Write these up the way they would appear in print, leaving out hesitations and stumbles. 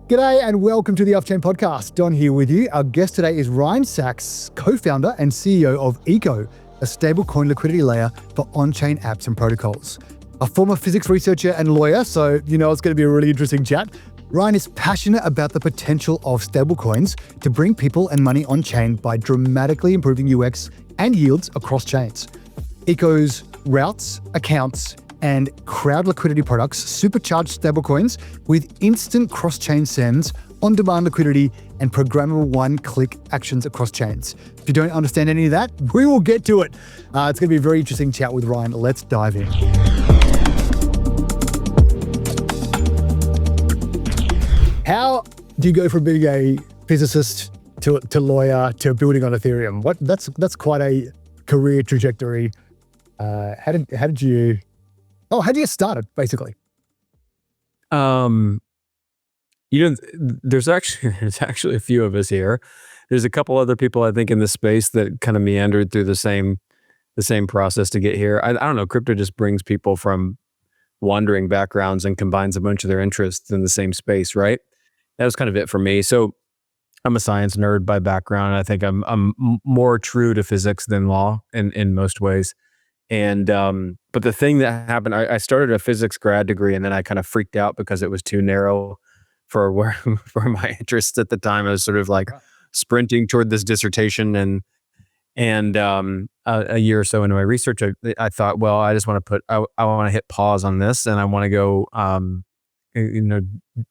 G'day and welcome to the Off-Chain Podcast. Don here with you. Our guest today is Ryne Saxe, co-founder and CEO of Eco, a stablecoin liquidity layer for on-chain apps and protocols. A former physics researcher and lawyer, so you know it's going to be a really interesting chat. Ryne is passionate about the potential of stablecoins to bring people and money on-chain by dramatically improving UX and yields across chains. Eco's routes, accounts, and crowd liquidity products supercharge stablecoins with instant cross-chain sends, on-demand liquidity, and programmable one-click actions across chains. If you don't understand any of that, we will get to it. It's going to be a very interesting chat with Ryne. Let's dive in. How do you go from being a physicist to lawyer to building on Ethereum? That's quite a career trajectory. How did you get started, basically? There's actually a few of us here. There's a couple other people I think in the space that kind of meandered through the same process to get here. I don't know. Crypto just brings people from wandering backgrounds and combines a bunch of their interests in the same space, right? That was kind of it for me. So I'm a science nerd by background. I think I'm more true to physics than law in most ways. And but the thing that happened, I started a physics grad degree, and then I kind of freaked out because it was too narrow for for my interests at the time. I was sort of like sprinting toward this dissertation, and a year or so into my research, I thought, well, I just want to I want to hit pause on this, and I want to go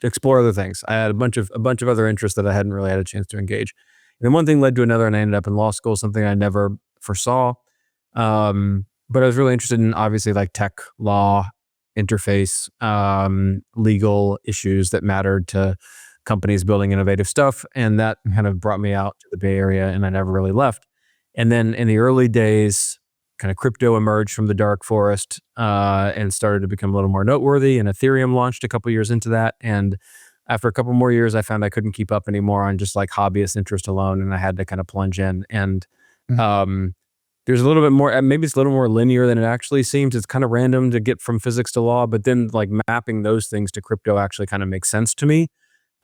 explore other things. I had a bunch of other interests that I hadn't really had a chance to engage. And then one thing led to another, and I ended up in law school, something I never foresaw. But I was really interested in obviously like tech, law, interface, legal issues that mattered to companies building innovative stuff. And that kind of brought me out to the Bay Area, and I never really left. And then in the early days, kind of crypto emerged from the dark forest and started to become a little more noteworthy. And Ethereum launched a couple years into that. And after a couple more years, I found I couldn't keep up anymore on just like hobbyist interest alone. And I had to kind of plunge in. And there's a little bit more, maybe it's a little more linear than it actually seems. It's kind of random to get from physics to law, but then like mapping those things to crypto actually kind of makes sense to me.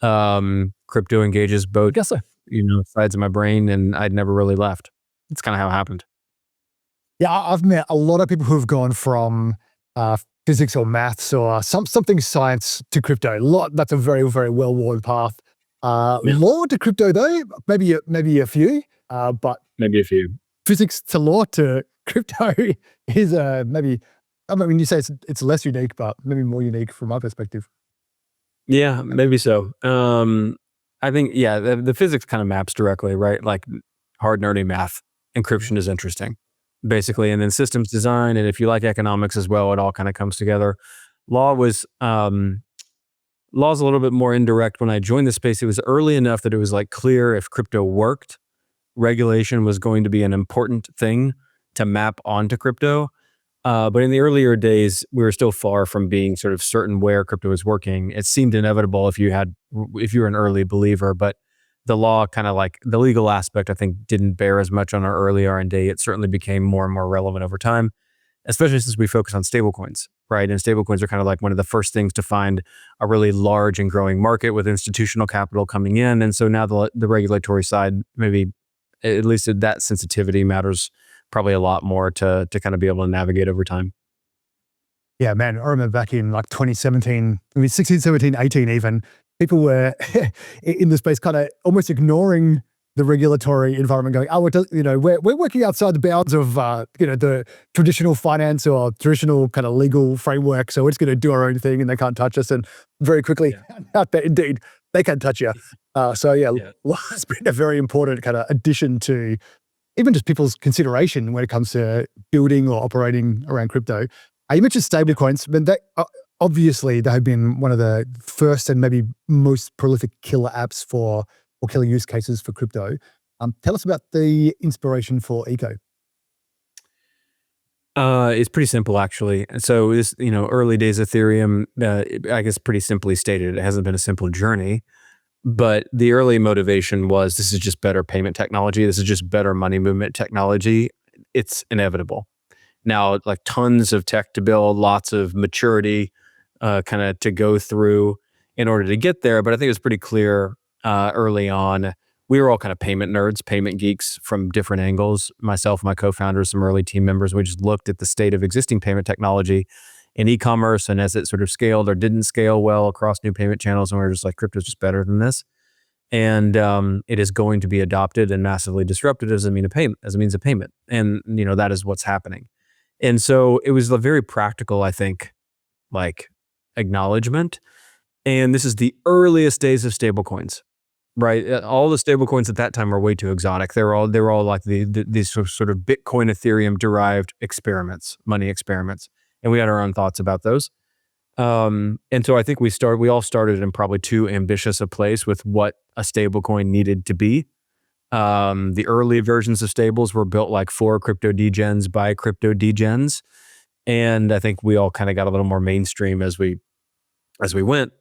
Crypto engages both, sides of my brain, and I'd never really left. It's kind of how it happened. Yeah, I've met a lot of people who've gone from physics or maths or something science to crypto. That's a very, very well-worn path. Law to crypto though, maybe a few, but maybe a few. Physics to law to crypto is maybe, I mean, you say it's less unique, but maybe more unique from my perspective. Yeah, maybe so. I think, the physics kind of maps directly, right? Like hard nerdy math, encryption is interesting, basically. And then systems design, and if you like economics as well, it all kind of comes together. Law's a little bit more indirect. When I joined the space, it was early enough that it was like clear if crypto worked, regulation was going to be an important thing to map onto crypto. But in the earlier days, we were still far from being sort of certain where crypto was working. It seemed inevitable if you were an early believer, but the law kind of like the legal aspect, I think, didn't bear as much on our early R&D. It certainly became more and more relevant over time, especially since we focus on stablecoins, right? And stablecoins are kind of like one of the first things to find a really large and growing market with institutional capital coming in. And so now the regulatory side, maybe at least that sensitivity matters probably a lot more to kind of be able to navigate over time. Yeah, man, I remember back in like 2017, 16, 17, 18 even, people were in the space kind of almost ignoring the regulatory environment, going, we're working outside the bounds of, the traditional finance or traditional kind of legal framework. So we're just going to do our own thing and they can't touch us. And very quickly found out that indeed they can touch you. Law has been a very important kind of addition to even just people's consideration when it comes to building or operating around crypto. You mentioned stablecoins, but obviously they have been one of the first and maybe most prolific killer apps or killer use cases for crypto. Tell us about the inspiration for Eco. It's pretty simple, actually. So this, early days Ethereum, I guess pretty simply stated, it hasn't been a simple journey. But the early motivation was, this is just better payment technology. This is just better money movement technology. It's inevitable. Now, like tons of tech to build, lots of maturity kind of to go through. in order to get there. But I think it was pretty clear early on. We were all kind of payment nerds, payment geeks from different angles. Myself, my co-founders, some early team members, we just looked at the state of existing payment technology in e-commerce, and as it sort of scaled or didn't scale well across new payment channels, and we were just like, crypto's just better than this. And it is going to be adopted and massively disrupted as a means of payment. And that is what's happening. And so it was a very practical, I think, like acknowledgement. And this is the earliest days of stablecoins. Right, all the stablecoins at that time were way too exotic. They were all like these sort of Bitcoin, Ethereum derived experiments, money experiments, and we had our own thoughts about those. And so I think we all started in probably too ambitious a place with what a stablecoin needed to be. The early versions of stables were built like for crypto degens by crypto degens, and I think we all kind of got a little more mainstream as we went.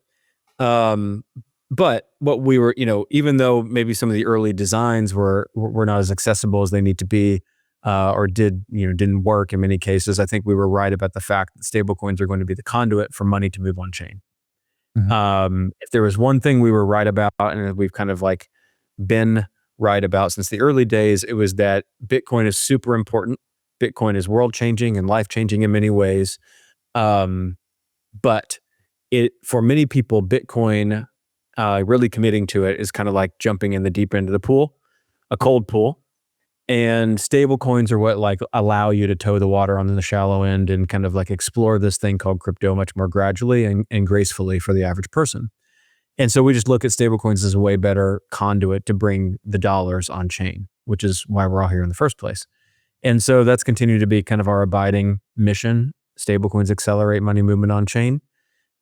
But what we were, even though maybe some of the early designs were not as accessible as they need to be, or didn't work in many cases, I think we were right about the fact that stablecoins are going to be the conduit for money to move on chain. Mm-hmm. If there was one thing we were right about, and we've kind of like been right about since the early days, it was that Bitcoin is super important. Bitcoin is world changing and life changing in many ways. But for many people, Bitcoin, really committing to it is kind of like jumping in the deep end of the pool, a cold pool. And stable coins are what like allow you to toe the water on the shallow end and kind of like explore this thing called crypto much more gradually and gracefully for the average person. And so we just look at stable coins as a way better conduit to bring the dollars on chain, which is why we're all here in the first place. And so that's continued to be kind of our abiding mission. Stable coins accelerate money movement on chain.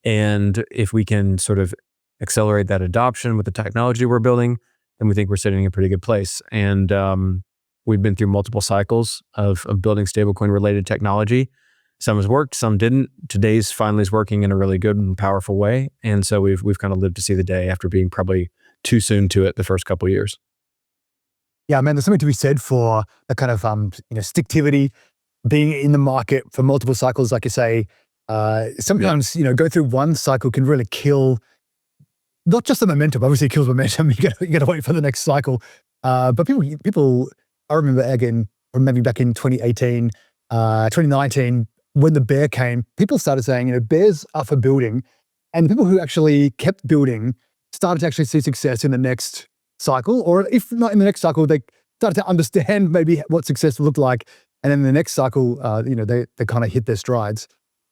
And if we can sort of accelerate that adoption with the technology we're building, then we think we're sitting in a pretty good place. And we've been through multiple cycles of building stablecoin related technology. Some has worked, some didn't. Today's finally is working in a really good and powerful way. And so we've kind of lived to see the day after being probably too soon to it the first couple of years. Yeah, man, there's something to be said for the kind of sticktivity, being in the market for multiple cycles, like you say. Sometimes go through one cycle can really kill not just the momentum. Obviously, it kills momentum. You got to wait for the next cycle. But people, I remember again, or maybe back in 2018, 2019, when the bear came, people started saying, bears are for building, and the people who actually kept building started to actually see success in the next cycle, or if not in the next cycle, they started to understand maybe what success looked like, and then the next cycle, they kind of hit their strides.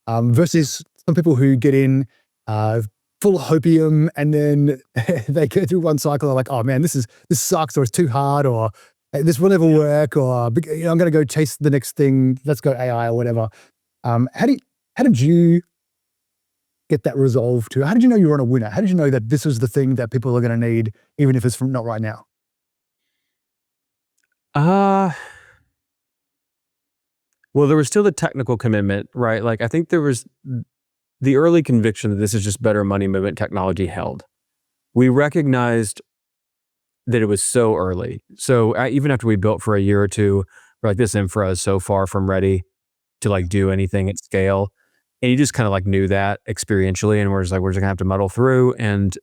Versus some people who get in full hopium, and then they go through one cycle, they're like, oh man, this sucks, or it's too hard, or this will never work, or I'm going to go chase the next thing. Let's go AI or whatever. How did you get that resolve to? How did you know you were on a winner? How did you know that this was the thing that people are going to need, even if it's not right now? Well, there was still the technical commitment, right? Like I think there was the early conviction that this is just better money movement technology held. We recognized that it was so early. So even after we built for a year or two, we're like, this infra is so far from ready to like do anything at scale. And you just kind of like knew that experientially, and we're just gonna have to muddle through and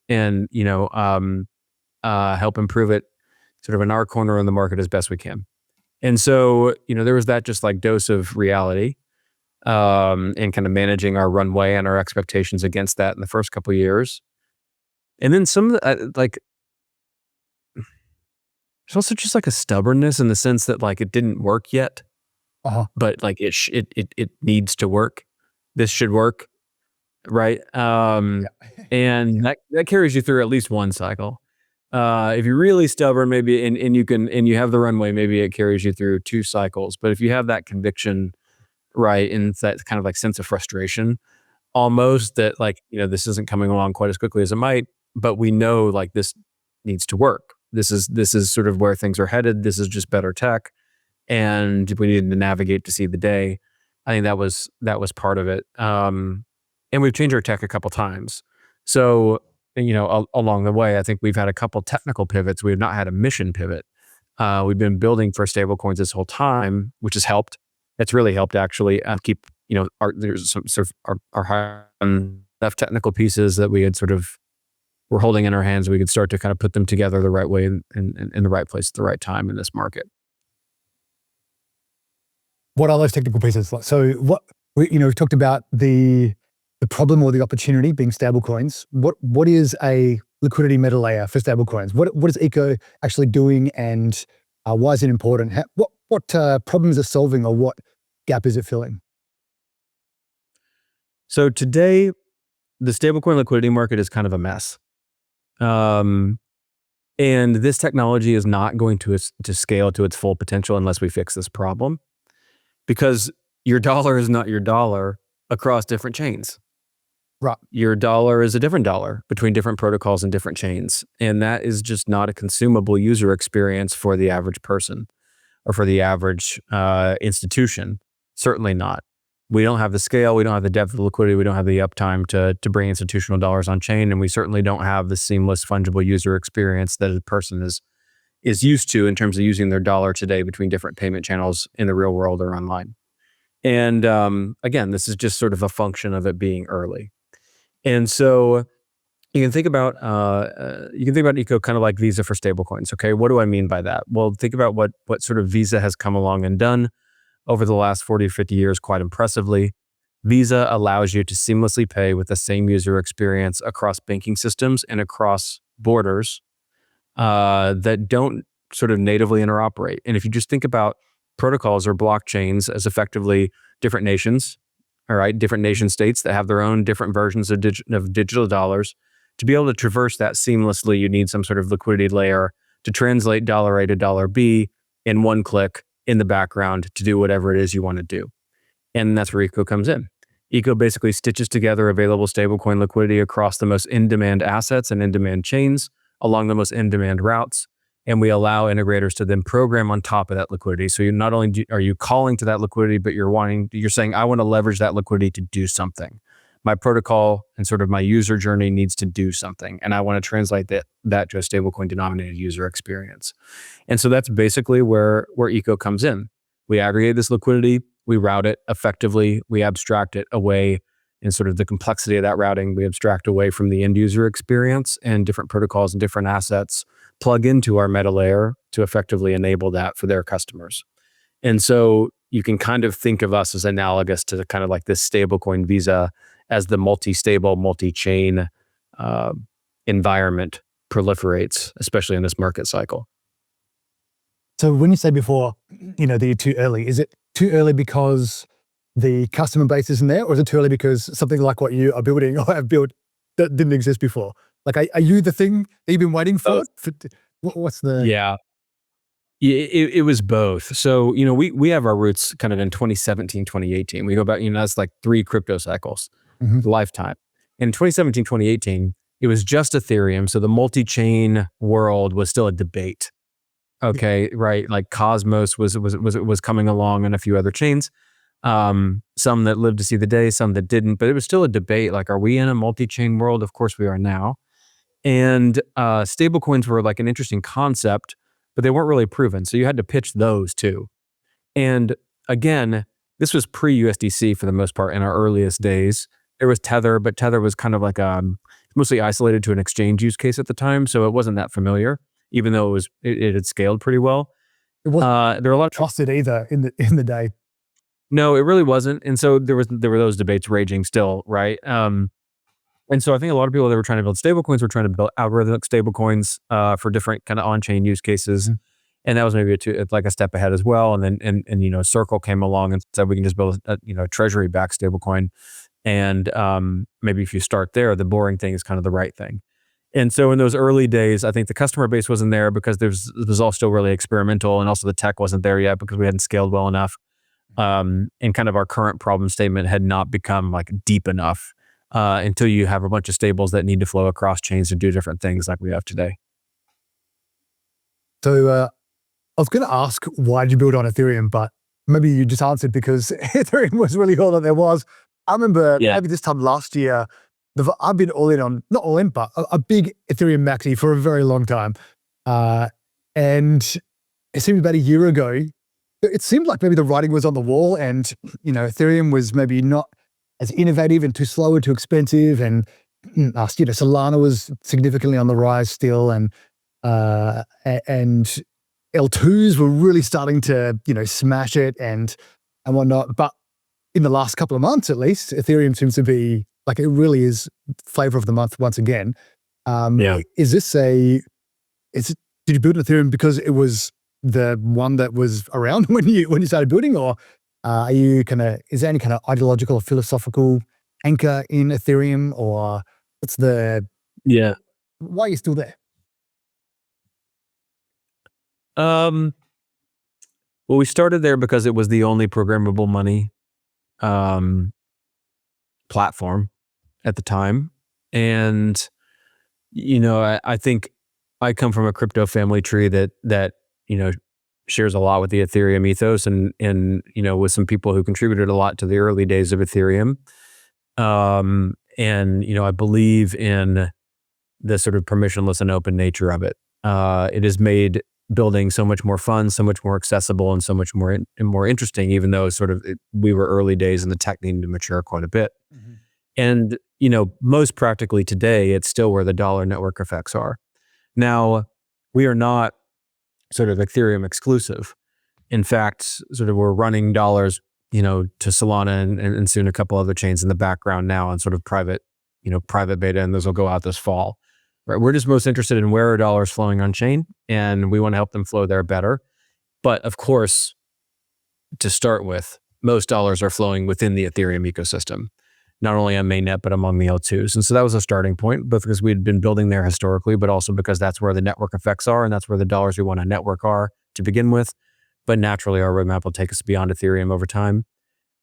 help improve it sort of in our corner of the market as best we can. And so, there was that just like dose of reality, and kind of managing our runway and our expectations against that in the first couple of years. And then some of the, there's also just like a stubbornness in the sense that like it didn't work yet, but like it needs to work. This should work, right? And that carries you through at least one cycle. If you're really stubborn, maybe, and you have the runway, maybe it carries you through two cycles. But if you have that conviction, right, and that kind of like sense of frustration, almost that like, this isn't coming along quite as quickly as it might, but we know like this needs to work. This is sort of where things are headed. This is just better tech, and we needed to navigate to see the day. I think that was part of it. And we've changed our tech a couple times. So, along the way, I think we've had a couple technical pivots. We've not had a mission pivot. We've been building for stablecoins this whole time, which has helped. It's really helped actually keep, there's some sort of our high enough technical pieces that we had sort of were holding in our hands, we could start to kind of put them together the right way in the right place at the right time in this market. What are those technical pieces? So we've talked about the problem or the opportunity being stablecoins. What is a liquidity meta layer for stablecoins? What is Eco actually doing, and why is it important? What problems is it solving, or what gap is it filling? So today, the stablecoin liquidity market is kind of a mess. And this technology is not going to scale to its full potential unless we fix this problem, because your dollar is not your dollar across different chains. Right. Your dollar is a different dollar between different protocols and different chains. And that is just not a consumable user experience for the average person or for the average institution. Certainly not. We don't have the scale, we don't have the depth of liquidity, we don't have the uptime to bring institutional dollars on chain, and we certainly don't have the seamless, fungible user experience that a person is used to in terms of using their dollar today between different payment channels in the real world or online. And again, this is just sort of a function of it being early. And so you can think about Eco kind of like Visa for stablecoins. Okay, what do I mean by that? Well, think about what sort of Visa has come along and done over the last 40 or 50 years quite impressively. Visa allows you to seamlessly pay with the same user experience across banking systems and across borders that don't sort of natively interoperate. And if you just think about protocols or blockchains as effectively different nations, all right, different nation states that have their own different versions of digital dollars, to be able to traverse that seamlessly, you need some sort of liquidity layer to translate dollar A to dollar B in one click in the background to do whatever it is you want to do. And that's where Eco comes in. Eco basically stitches together available stablecoin liquidity across the most in-demand assets and in-demand chains along the most in-demand routes. And we allow integrators to then program on top of that liquidity. So you not only are you calling to that liquidity, but you're saying, I want to leverage that liquidity to do something. My protocol and sort of my user journey needs to do something. And I want to translate that to a stablecoin denominated user experience. And so that's basically where Eco comes in. We aggregate this liquidity, we route it effectively, we abstract it away in sort of the complexity of that routing. We abstract away from the end user experience, and different protocols and different assets plug into our meta layer to effectively enable that for their customers. And so you can kind of think of us as analogous to kind of like this stablecoin Visa as the multi-stable, multi-chain environment proliferates, especially in this market cycle. So when you say before, that you're too early, is it too early because the customer base isn't there, or is it too early because something like what you are building or have built that didn't exist before? Like, are you the thing that you've been waiting for? What's the... Yeah. It was both. So, we have our roots kind of in 2017, 2018. We go back, that's like 3 crypto cycles, lifetime. In 2017, 2018, it was just Ethereum. So the multi-chain world was still a debate. Okay, right? Like Cosmos was coming along and a few other chains. Some that lived to see the day, some that didn't, but it was still a debate. Like, are we in a multi-chain world? Of course we are now. And stablecoins were like an interesting concept, but they weren't really proven. So you had to pitch those too. And again, this was pre-USDC for the most part in our earliest days. There was Tether, but Tether was kind of like mostly isolated to an exchange use case at the time. So it wasn't that familiar, even though it had scaled pretty well. It wasn't there were a lot of trusted either in the day. No, it really wasn't. And so there were those debates raging still, right? And so I think a lot of people that were trying to build stablecoins were trying to build algorithmic stablecoins for different kind of on-chain use cases. And that was maybe like a step ahead as well. And then Circle came along and said we can just build a treasury-backed stablecoin. And maybe if you start there, the boring thing is kind of the right thing. And so in those early days, I think the customer base wasn't there because it was all still really experimental, and also the tech wasn't there yet because we hadn't scaled well enough. And kind of our current problem statement had not become like deep enough until you have a bunch of stables that need to flow across chains to do different things like we have today. So I was going to ask, why did you build on Ethereum? But maybe you just answered because Ethereum was really all that there was. I remember maybe this time last year, I've been all in on, not all in, but a big Ethereum maxi for a very long time. And it seemed about a year ago, it seemed like maybe the writing was on the wall, and Ethereum was maybe not as innovative and too slow and too expensive, and Solana was significantly on the rise still, and L2s were really starting to, smash it and whatnot. But in the last couple of months, at least, Ethereum seems to be like, it really is flavor of the month once again. Yeah. Did you build an Ethereum because it was the one that was around when you started building, or is there any kind of ideological or philosophical anchor in Ethereum, or why are you still there? Well, we started there because it was the only programmable money platform at the time. And, I think I come from a crypto family tree that shares a lot with the Ethereum ethos, and with some people who contributed a lot to the early days of Ethereum. I believe in the sort of permissionless and open nature of it. It has made building so much more fun, so much more accessible, and so much more interesting, even though we were early days and the tech needed to mature quite a bit. Mm-hmm. And, most practically today, it's still where the dollar network effects are. Now, we are not sort of Ethereum exclusive. In fact, sort of we're running dollars, to Solana and soon a couple other chains in the background now on sort of private beta, and those will go out this fall. Right? We're just most interested in where are dollars flowing on chain, and we want to help them flow there better. But of course, to start with, most dollars are flowing within the Ethereum ecosystem, not only on mainnet, but among the L2s. And so that was a starting point, both because we'd been building there historically, but also because that's where the network effects are, and that's where the dollars we want to network are to begin with. But naturally, our roadmap will take us beyond Ethereum over time.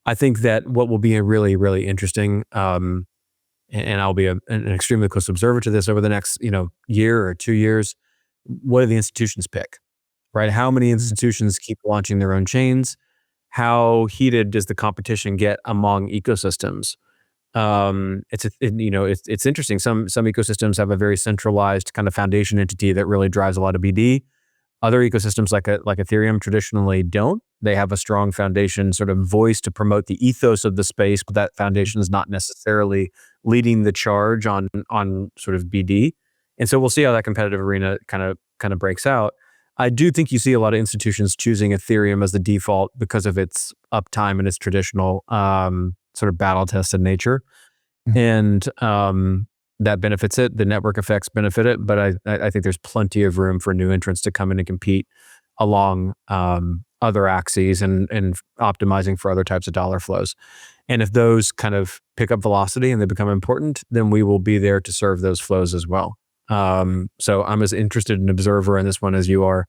I think that what will be a really, really interesting, and I'll be an extremely close observer to this over the next, year or 2 years. What do the institutions pick, right? How many institutions keep launching their own chains? How heated does the competition get among ecosystems? It's interesting. Some ecosystems have a very centralized kind of foundation entity that really drives a lot of BD. Other ecosystems like Ethereum traditionally don't. They have a strong foundation sort of voice to promote the ethos of the space, but that foundation is not necessarily leading the charge on sort of BD. And so we'll see how that competitive arena kind of breaks out. I do think you see a lot of institutions choosing Ethereum as the default because of its uptime and its traditional sort of battle-tested nature. Mm-hmm. And that benefits it. The network effects benefit it, but I think there's plenty of room for new entrants to come in and compete along other axes and optimizing for other types of dollar flows. And if those kind of pick up velocity and they become important, then we will be there to serve those flows as well. So I'm as interested an observer in this one as you are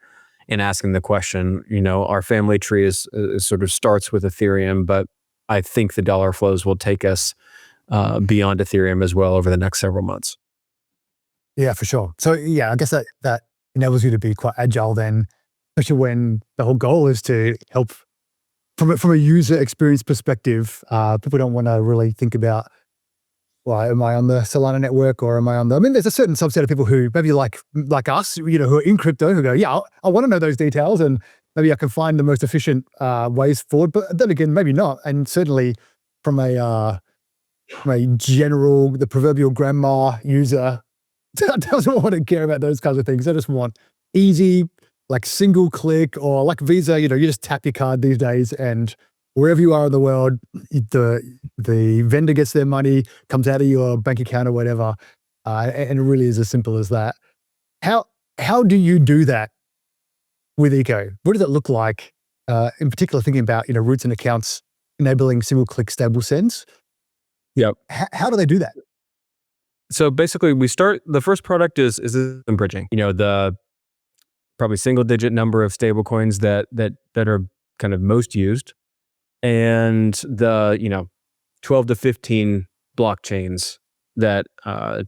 in asking the question. Our family tree is sort of starts with Ethereum, but I think the dollar flows will take us beyond Ethereum as well over the next several months. Yeah, for sure. So yeah, I guess that enables you to be quite agile then, especially when the whole goal is to help from a user experience perspective. People don't want to really think about, well, am I on the Solana network or am I on there's a certain subset of people who maybe like us, who are in crypto, who go, yeah, I want to know those details, and maybe I can find the most efficient ways forward. But then again, maybe not. And certainly from a general, the proverbial grandma user doesn't want to care about those kinds of things. They just want easy, like single click, or like Visa, you just tap your card these days, and wherever you are in the world, the vendor gets their money, comes out of your bank account or whatever. And it really is as simple as that. How do you do that with Eco? What does it look like? In particular, thinking about, roots and accounts enabling single click stable sends. Yep. How do they do that? So basically, the first product is bridging. The probably single digit number of stablecoins that are kind of most used, and the 12 to 15 blockchains that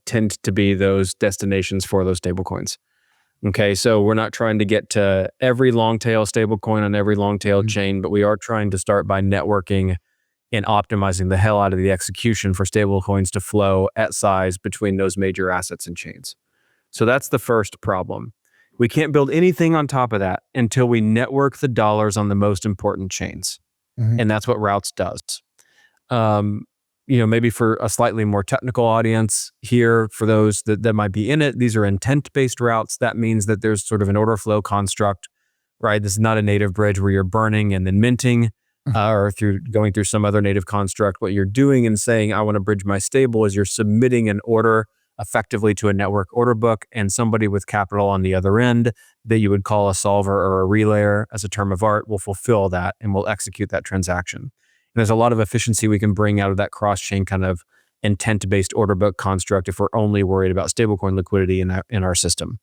tend to be those destinations for those stablecoins. Okay, so we're not trying to get to every long tail stablecoin on every long tail chain, but we are trying to start by networking and optimizing the hell out of the execution for stablecoins to flow at size between those major assets and chains. So that's the first problem. We can't build anything on top of that until we network the dollars on the most important chains. Mm-hmm. And that's what Routes does. maybe for a slightly more technical audience here, for those that might be in it, these are intent-based routes. That means that there's sort of an order flow construct, right? This is not a native bridge where you're burning and then minting, or going through some other native construct. What you're doing and saying, I want to bridge my stable, is you're submitting an order effectively to a network order book, and somebody with capital on the other end that you would call a solver or a relayer as a term of art will fulfill that and will execute that transaction. And there's a lot of efficiency we can bring out of that cross-chain kind of intent-based order book construct if we're only worried about stablecoin liquidity in our system.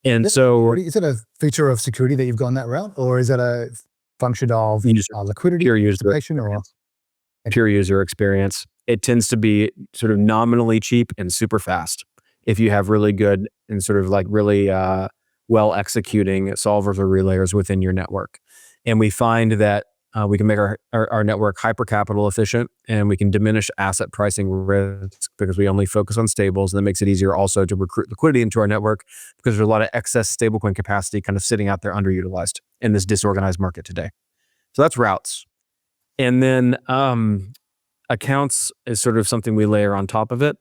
And so, is it a feature of security that you've gone that route, or is it a function of liquidity, pure user experience? Pure user experience. It tends to be sort of nominally cheap and super fast if you have really good and sort of like really well executing solvers or relayers within your network. And we find that we can make our network hyper capital efficient, and we can diminish asset pricing risk because we only focus on stables. And that makes it easier also to recruit liquidity into our network, because there's a lot of excess stablecoin capacity kind of sitting out there underutilized in this disorganized market today. So that's routes. And then accounts is sort of something we layer on top of it.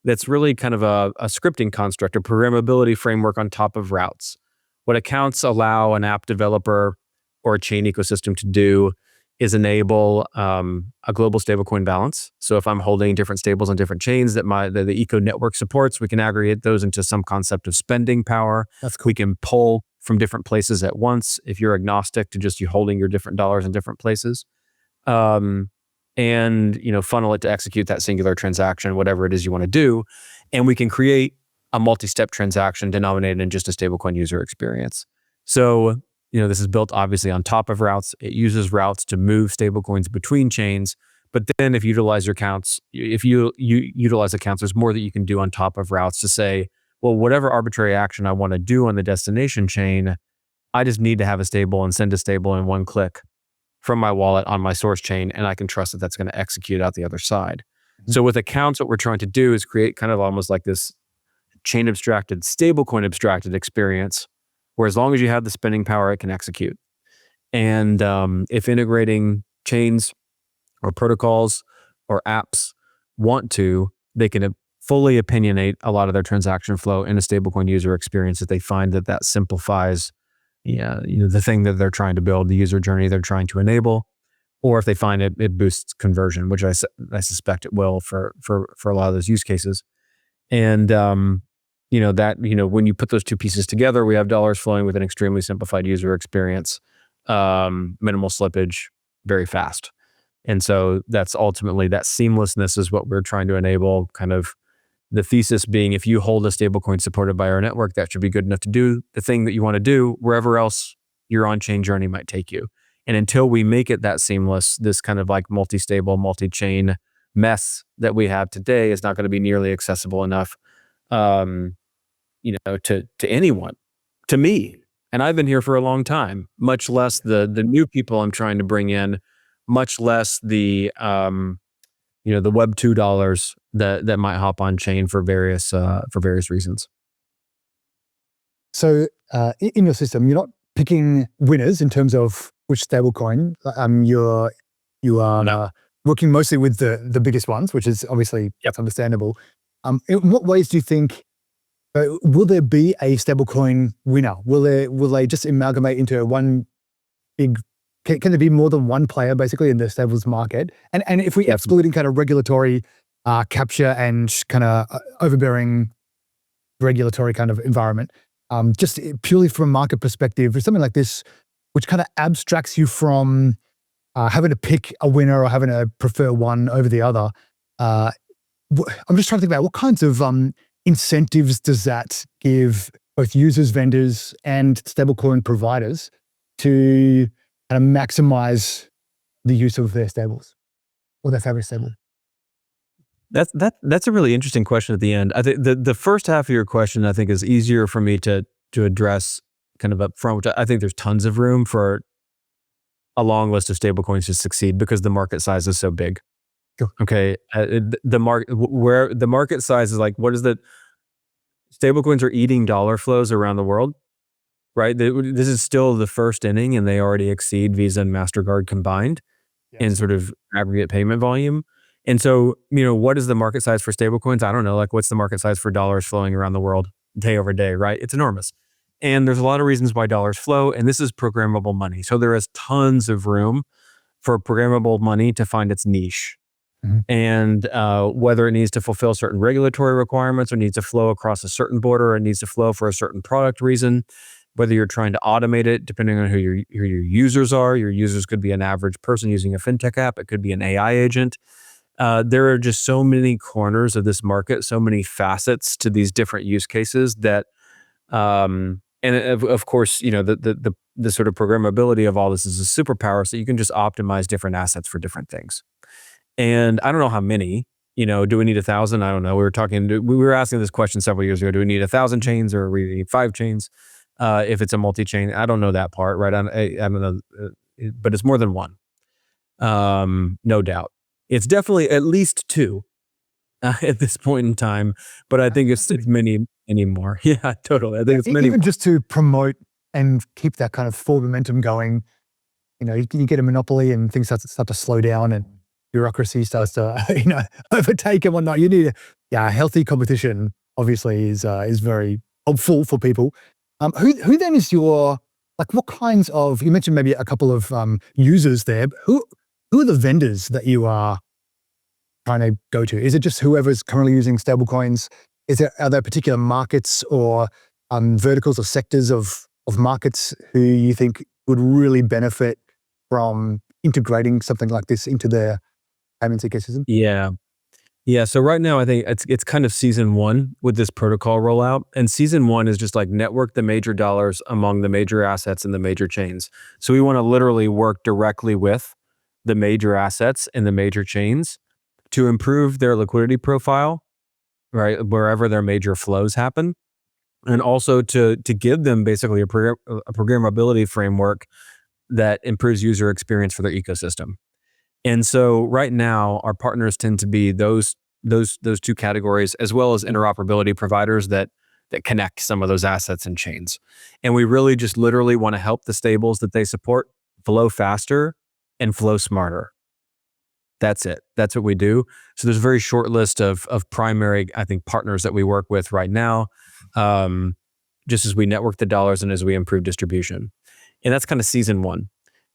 That's really kind of a scripting construct, a programmability framework on top of routes. What accounts allow an app developer or a chain ecosystem to do is enable a global stablecoin balance. So if I'm holding different stables on different chains that the eco network supports, we can aggregate those into some concept of spending power. That's cool. We can pull from different places at once if you're agnostic to just you holding your different dollars in different places. And funnel it to execute that singular transaction, whatever it is you want to do. And we can create a multi-step transaction denominated in just a stablecoin user experience. So, this is built obviously on top of routes. It uses routes to move stablecoins between chains. But then if you utilize accounts, there's more that you can do on top of routes to say, well, whatever arbitrary action I want to do on the destination chain, I just need to have a stable and send a stable in one click from my wallet on my source chain, and I can trust that that's going to execute out the other side. Mm-hmm. So with accounts, what we're trying to do is create kind of almost like this chain abstracted, stablecoin abstracted experience, where as long as you have the spending power, it can execute. And if integrating chains or protocols or apps want to, they can fully opinionate a lot of their transaction flow in a stablecoin user experience if they find that simplifies the thing that they're trying to build, the user journey they're trying to enable, or if they find it boosts conversion, which I suspect it will for a lot of those use cases. And when you put those two pieces together, we have dollars flowing with an extremely simplified user experience, minimal slippage, very fast. And so that's ultimately that seamlessness is what we're trying to enable. Kind of the thesis being, if you hold a stablecoin supported by our network, that should be good enough to do the thing that you want to do wherever else your on-chain journey might take you. And until we make it that seamless, this kind of like multi-stable, multi-chain mess that we have today is not going to be nearly accessible enough, to anyone, to me. And I've been here for a long time, much less the new people I'm trying to bring in, much less the the Web 2 dollars that might hop on chain for various reasons. So in your system, you're not picking winners in terms of which stablecoin. You are working mostly with the biggest ones, which is obviously that's understandable. In what ways do you think will there be a stablecoin winner? Will they just amalgamate into one big? Can there be more than one player basically in the stables market? And if we excluding kind of regulatory capture and kind of overbearing regulatory kind of environment, just purely from a market perspective, or something like this, which kind of abstracts you from having to pick a winner or having to prefer one over the other. I'm just trying to think about what kinds of incentives does that give both users, vendors, and stablecoin providers to kind of maximize the use of their stables or their favorite stable? That's a really interesting question at the end. I think the first half of your question, I think, is easier for me to address kind of up front, which I think there's tons of room for a long list of stablecoins to succeed because the market size is so big. Sure. Okay. The market size is like, what is the stablecoins are eating dollar flows around the world, right? This is still the first inning, and they already exceed Visa and MasterCard combined in sort of aggregate payment volume. And so, what is the market size for stablecoins? I don't know. Like, what's the market size for dollars flowing around the world day over day, right? It's enormous. And there's a lot of reasons why dollars flow, and this is programmable money. So there is tons of room for programmable money to find its niche. And whether it needs to fulfill certain regulatory requirements or needs to flow across a certain border or needs to flow for a certain product reason, whether you're trying to automate it, depending on who your users are. Your users could be an average person using a fintech app. It could be an AI agent. There are just so many corners of this market, so many facets to these different use cases that, and of course, the sort of programmability of all this is a superpower, so you can just optimize different assets for different things. And I don't know how many, do we need 1,000? I don't know. We were asking this question several years ago. Do we need 1,000 chains or we need 5 chains? If it's a multi-chain, I don't know that part, right? I don't know, but it's more than one. No doubt. It's definitely at least 2 at this point in time, but I think it's many more. Yeah, totally. I think it's many. Even just to promote and keep that kind of forward momentum going, you get a monopoly and things start to slow down and bureaucracy starts to, overtake and whatnot. You need healthy competition, obviously, is very helpful for people. Who then is your, what kinds of, you mentioned maybe a couple of users there, but who are the vendors that you are trying to go to? Is it just whoever's currently using stablecoins? Are there particular markets or verticals or sectors of markets who you think would really benefit from integrating something like this into their payments ecosystem? Yeah. So right now, I think it's kind of season 1 with this protocol rollout. And season 1 is just like network the major dollars among the major assets and the major chains. So we want to literally work directly with the major assets and the major chains to improve their liquidity profile, right, wherever their major flows happen. And also to give them basically a programmability framework that improves user experience for their ecosystem. And so right now, our partners tend to be those 2 categories, as well as interoperability providers that connect some of those assets and chains. And we really just literally want to help the stables that they support flow faster and flow smarter. That's it. That's what we do. So there's a very short list of primary, I think, partners that we work with right now, just as we network the dollars and as we improve distribution. And that's kind of season 1.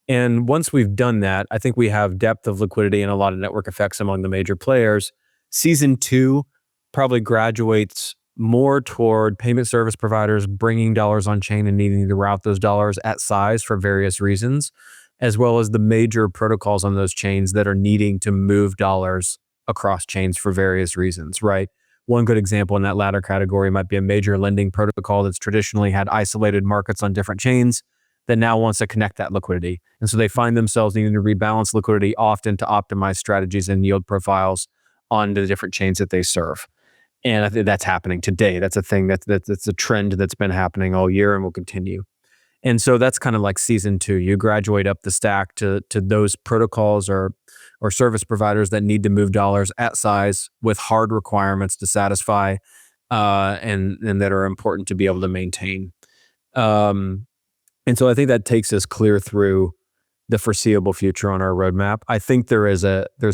And once we've done that, I think we have depth of liquidity and a lot of network effects among the major players. Season 2 probably graduates more toward payment service providers bringing dollars on chain and needing to route those dollars at size for various reasons, as well as the major protocols on those chains that are needing to move dollars across chains for various reasons, right? One good example in that latter category might be a major lending protocol that's traditionally had isolated markets on different chains that now wants to connect that liquidity. And so they find themselves needing to rebalance liquidity often to optimize strategies and yield profiles on the different chains that they serve. And I think that's happening today. That's a thing that's a trend that's been happening all year and will continue. And so that's kind of like season 2. You graduate up the stack to those protocols or service providers that need to move dollars at size with hard requirements to satisfy and that are important to be able to maintain. And so I think that takes us clear through the foreseeable future on our roadmap. I think there's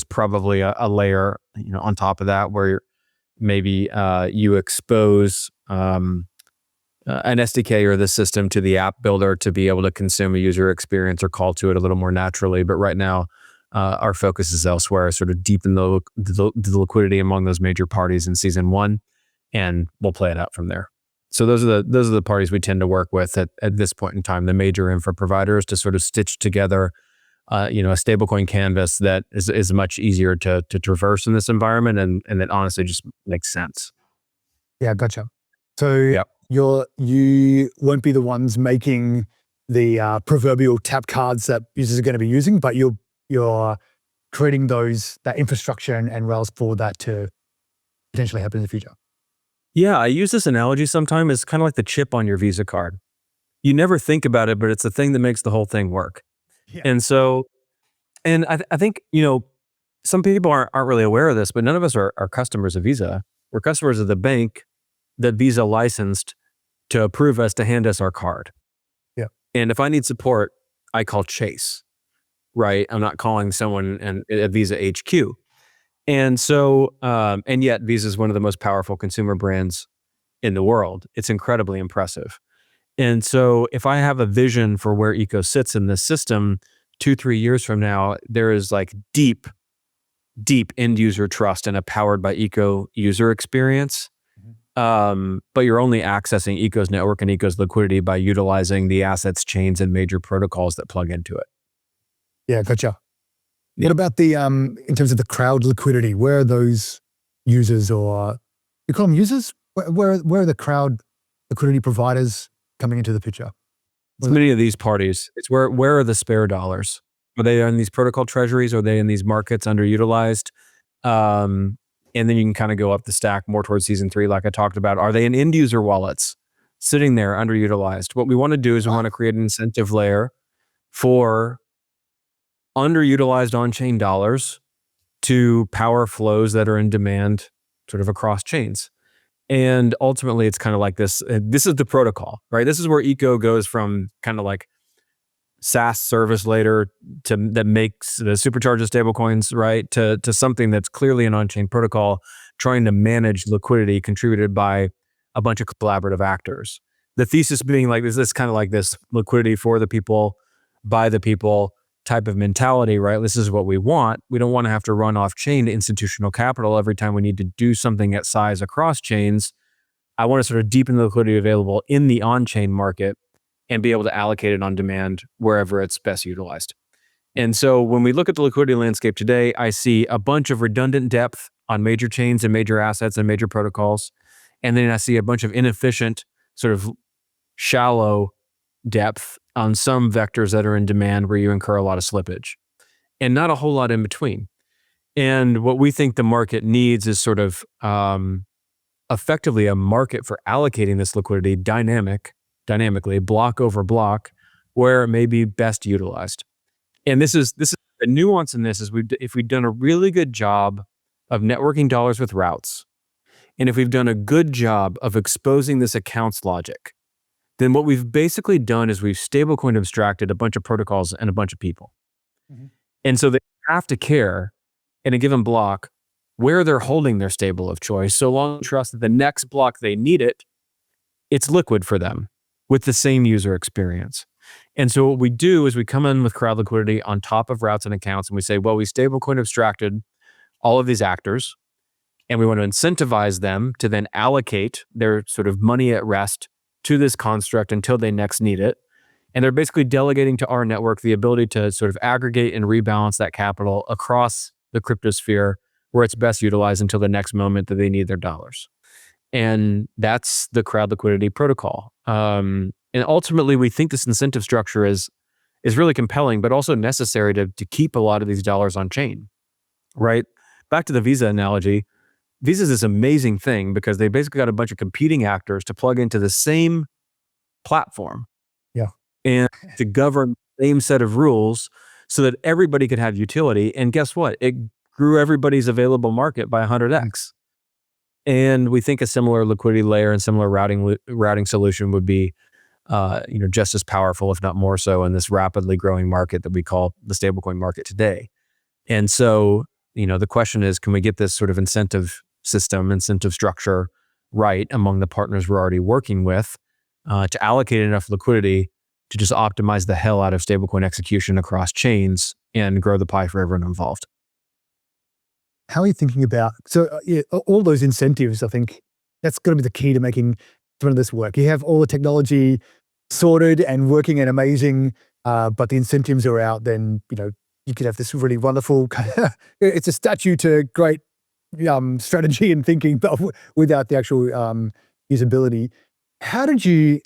probably a layer, on top of that where maybe you expose an SDK or the system to the app builder to be able to consume a user experience or call to it a little more naturally. But right now, our focus is elsewhere, sort of deepen the liquidity among those major parties in season 1, and we'll play it out from there. So those are the parties we tend to work with at this point in time, the major infra providers, to sort of stitch together, a stablecoin canvas that is much easier to traverse in this environment, and that honestly just makes sense. Yeah, gotcha. So you won't be the ones making the proverbial tap cards that users are going to be using, but you're creating that infrastructure and rails for that to potentially happen in the future. Yeah, I use this analogy sometimes. It's kind of like the chip on your Visa card. You never think about it, but it's the thing that makes the whole thing work. Yeah. And so, I think, some people aren't really aware of this, but none of us are customers of Visa. We're customers of the bank that Visa licensed to approve us to hand us our card. Yeah. And if I need support, I call Chase, right? I'm not calling someone at Visa HQ. And so, and yet Visa is one of the most powerful consumer brands in the world. It's incredibly impressive. And so if I have a vision for where eco sits in this system 2-3 years from now, there is like deep end user trust in a powered by eco user experience. But you're only accessing eco's network and eco's liquidity by utilizing the assets, chains, and major protocols that plug into it. Yeah, gotcha. What about the in terms of the crowd liquidity? Where are those users, or you call them users? Where are the crowd liquidity providers coming into the picture? It's many of these parties. It's where are the spare dollars? Are they in these protocol treasuries? Are they in these markets underutilized? And then you can kind of go up the stack more towards season 3, like I talked about. Are they in end user wallets sitting there underutilized? What we want to do is we want to create an incentive layer for underutilized on-chain dollars to power flows that are in demand sort of across chains. And ultimately, it's kind of like this. This is the protocol, right? This is where eco goes from kind of like SaaS service later that makes the supercharges stablecoins, right, to something that's clearly an on-chain protocol trying to manage liquidity contributed by a bunch of collaborative actors. The thesis being like this kind of like this liquidity for the people, by the people type of mentality, right? This is what we want. We don't want to have to run off-chain to institutional capital every time we need to do something at size across chains. I want to sort of deepen the liquidity available in the on-chain market and be able to allocate it on demand wherever it's best utilized. And so when we look at the liquidity landscape today, I see a bunch of redundant depth on major chains and major assets and major protocols. And then I see a bunch of inefficient, sort of shallow depth on some vectors that are in demand where you incur a lot of slippage, and not a whole lot in between. And what we think the market needs is sort of effectively a market for allocating this liquidity dynamically, block over block, where it may be best utilized. And this is the nuance in this is if we've done a really good job of networking dollars with routes, and if we've done a good job of exposing this accounts logic, then what we've basically done is we've stablecoin abstracted a bunch of protocols and a bunch of people. And so they have to care in a given block where they're holding their stable of choice, so long as they trust that the next block they need it, it's liquid for them with the same user experience. And so what we do is we come in with crowd liquidity on top of routes and accounts, and we say, well, we stablecoin abstracted all of these actors, and we want to incentivize them to then allocate their sort of money at rest to this construct until they next need it. And they're basically delegating to our network the ability to sort of aggregate and rebalance that capital across the cryptosphere where it's best utilized until the next moment that they need their dollars. And that's the crowd liquidity protocol. And ultimately, we think this incentive structure is really compelling, but also necessary to keep a lot of these dollars on chain, right? Back to the Visa analogy, Visa is this amazing thing because they basically got a bunch of competing actors to plug into the same platform. Yeah. And to govern the same set of rules so that everybody could have utility. And guess what? It grew everybody's available market by 100x. And we think a similar liquidity layer and similar routing solution would be just as powerful, if not more so, in this rapidly growing market that we call the stablecoin market today. And so, the question is, can we get this sort of incentive structure right among the partners we're already working with to allocate enough liquidity to just optimize the hell out of stablecoin execution across chains and grow the pie for everyone involved? How are you thinking about, all those incentives? I think that's going to be the key to making some of this work. You have all the technology sorted and working and amazing, but the incentives are out, then, you could have this really wonderful, it's a statue to great strategy and thinking, but without the actual usability. How did you,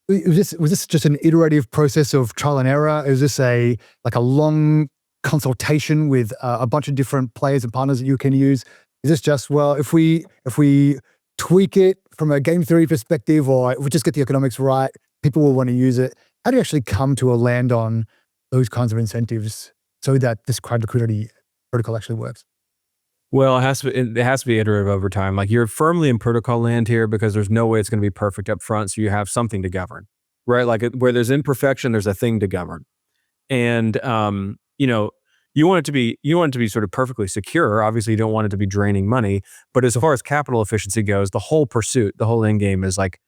was this just an iterative process of trial and error? Is this a long consultation with a bunch of different players and partners that you can use? Is this just, well, if we tweak it from a game theory perspective, or if we just get the economics right, people will want to use it? How do you actually come to a land on those kinds of incentives so that this crowd liquidity protocol actually works? Well, it has to be iterative over time. Like, you're firmly in protocol land here because there's no way it's going to be perfect up front. So you have something to govern, right? Like, where there's imperfection, there's a thing to govern. And, You want it to be sort of perfectly secure. Obviously, you don't want it to be draining money. But as far as capital efficiency goes, the whole pursuit, the whole end game is like,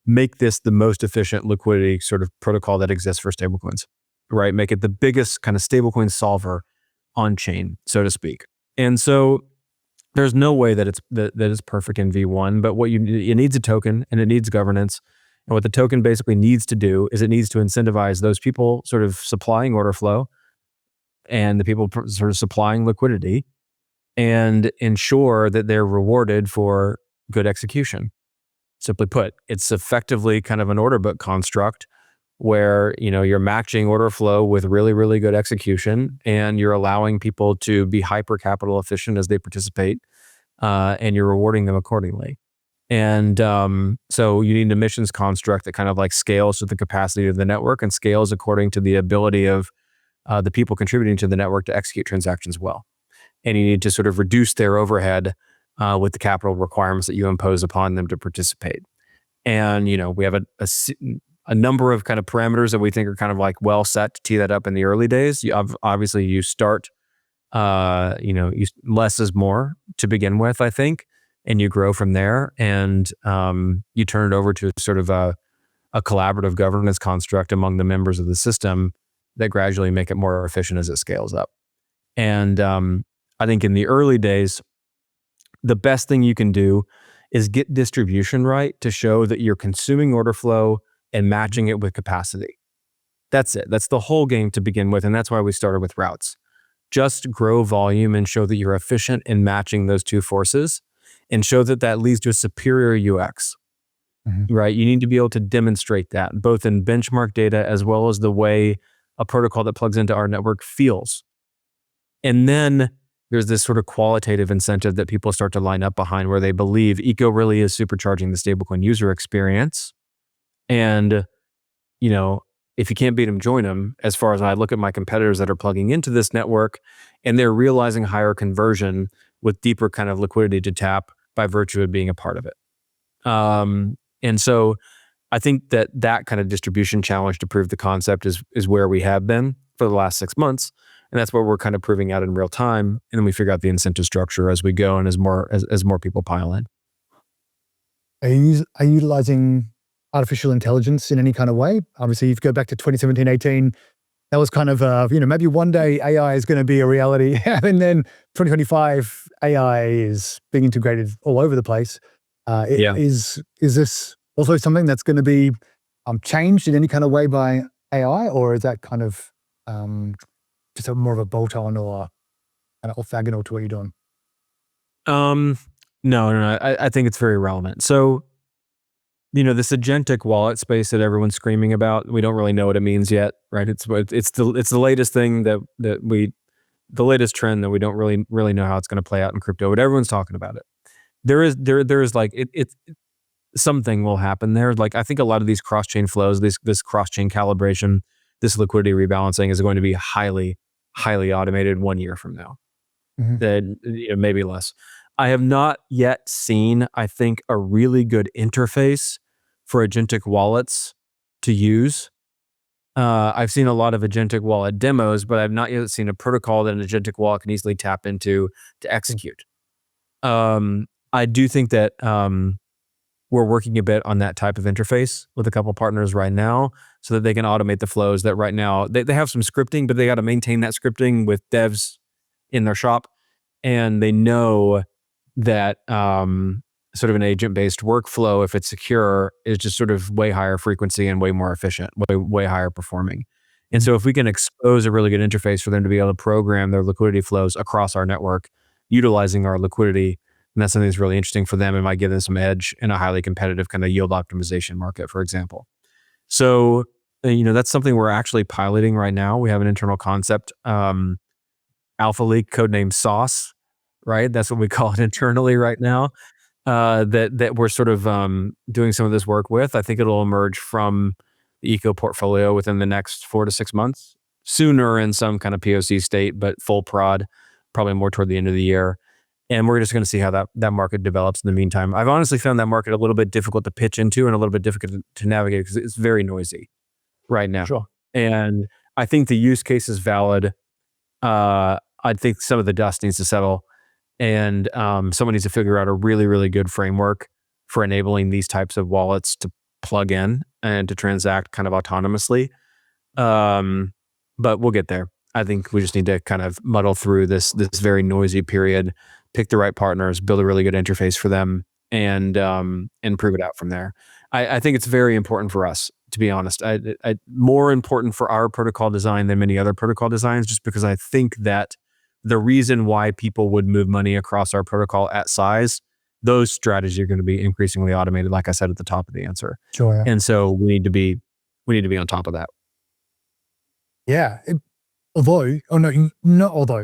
make this the most efficient liquidity sort of protocol that exists for stablecoins, right? Make it the biggest kind of stablecoin solver on chain, so to speak. And so there's no way that it's perfect in V1, but it needs a token and it needs governance. And what the token basically needs to do is it needs to incentivize those people sort of supplying order flow and the people sort of supplying liquidity, and ensure that they're rewarded for good execution. Simply put, it's effectively kind of an order book construct where, you're matching order flow with really, really good execution, and you're allowing people to be hyper capital efficient as they participate, and you're rewarding them accordingly. And so you need an emissions construct that kind of like scales to the capacity of the network and scales according to the ability of the people contributing to the network to execute transactions well. And you need to sort of reduce their overhead with the capital requirements that you impose upon them to participate. And, we have a number of kind of parameters that we think are kind of like well set to tee that up in the early days. Obviously you start, less is more to begin with, I think, and you grow from there, and you turn it over to sort of a collaborative governance construct among the members of the system that gradually make it more efficient as it scales up. And I think in the early days, the best thing you can do is get distribution right to show that you're consuming order flow and matching it with capacity. That's it. That's the whole game to begin with. And that's why we started with routes. Just grow volume and show that you're efficient in matching those two forces, and show that leads to a superior UX, right? You need to be able to demonstrate that both in benchmark data as well as the way a protocol that plugs into our network feels. And then there's this sort of qualitative incentive that people start to line up behind, where they believe eco really is supercharging the stablecoin user experience. And, if you can't beat them, join them. As far as I look at my competitors that are plugging into this network, and they're realizing higher conversion with deeper kind of liquidity to tap by virtue of being a part of it. And so I think that kind of distribution challenge to prove the concept is where we have been for the last 6 months. And that's what we're kind of proving out in real time. And then we figure out the incentive structure as we go and as more people pile in. Are you utilizing artificial intelligence in any kind of way? Obviously, if you go back to 2017, 18, that was kind of, maybe one day AI is going to be a reality. And then 2025, AI is being integrated all over the place. Is this also something that's going to be changed in any kind of way by AI? Or is that kind of just more of a bolt-on or kind of orthogonal to what you're doing? No. I think it's very relevant. So, this agentic wallet space that everyone's screaming about, we don't really know what it means yet, right? It's the latest thing the latest trend that we don't really know how it's going to play out in crypto, but everyone's talking about it. There is like something will happen there. Like, I think a lot of these cross-chain flows, this cross-chain calibration, this liquidity rebalancing is going to be highly, highly automated 1 year from now. Maybe less. I have not yet seen, I think, a really good interface for agentic wallets to use. I've seen a lot of agentic wallet demos, but I've not yet seen a protocol that an agentic wallet can easily tap into to execute. I do think that we're working a bit on that type of interface with a couple partners right now, so that they can automate the flows that right now, they have some scripting, but they got to maintain that scripting with devs in their shop. And they know that sort of an agent-based workflow, if it's secure, is just sort of way higher frequency and way more efficient, way higher performing. And so if we can expose a really good interface for them to be able to program their liquidity flows across our network, utilizing our liquidity, and that's something that's really interesting for them and might give them some edge in a highly competitive kind of yield optimization market, for example. So, that's something we're actually piloting right now. We have an internal concept, Alpha Leak, codenamed Sauce, right? That's what we call it internally right now, that we're sort of doing some of this work with. I think it'll emerge from the eco portfolio within the next 4 to 6 months, sooner in some kind of POC state, but full prod, probably more toward the end of the year. And we're just going to see how that market develops in the meantime. I've honestly found that market a little bit difficult to pitch into and a little bit difficult to navigate because it's very noisy right now. Sure. And I think the use case is valid. I think some of the dust needs to settle, and someone needs to figure out a really, really good framework for enabling these types of wallets to plug in and to transact kind of autonomously. But we'll get there. I think we just need to kind of muddle through this very noisy period, pick the right partners, build a really good interface for them, and prove it out from there. I think it's very important for us, to be honest. More important for our protocol design than many other protocol designs, just because I think that the reason why people would move money across our protocol at size, those strategies are going to be increasingly automated, like I said at the top of the answer. Sure. Yeah. And so we need to be on top of that. Yeah.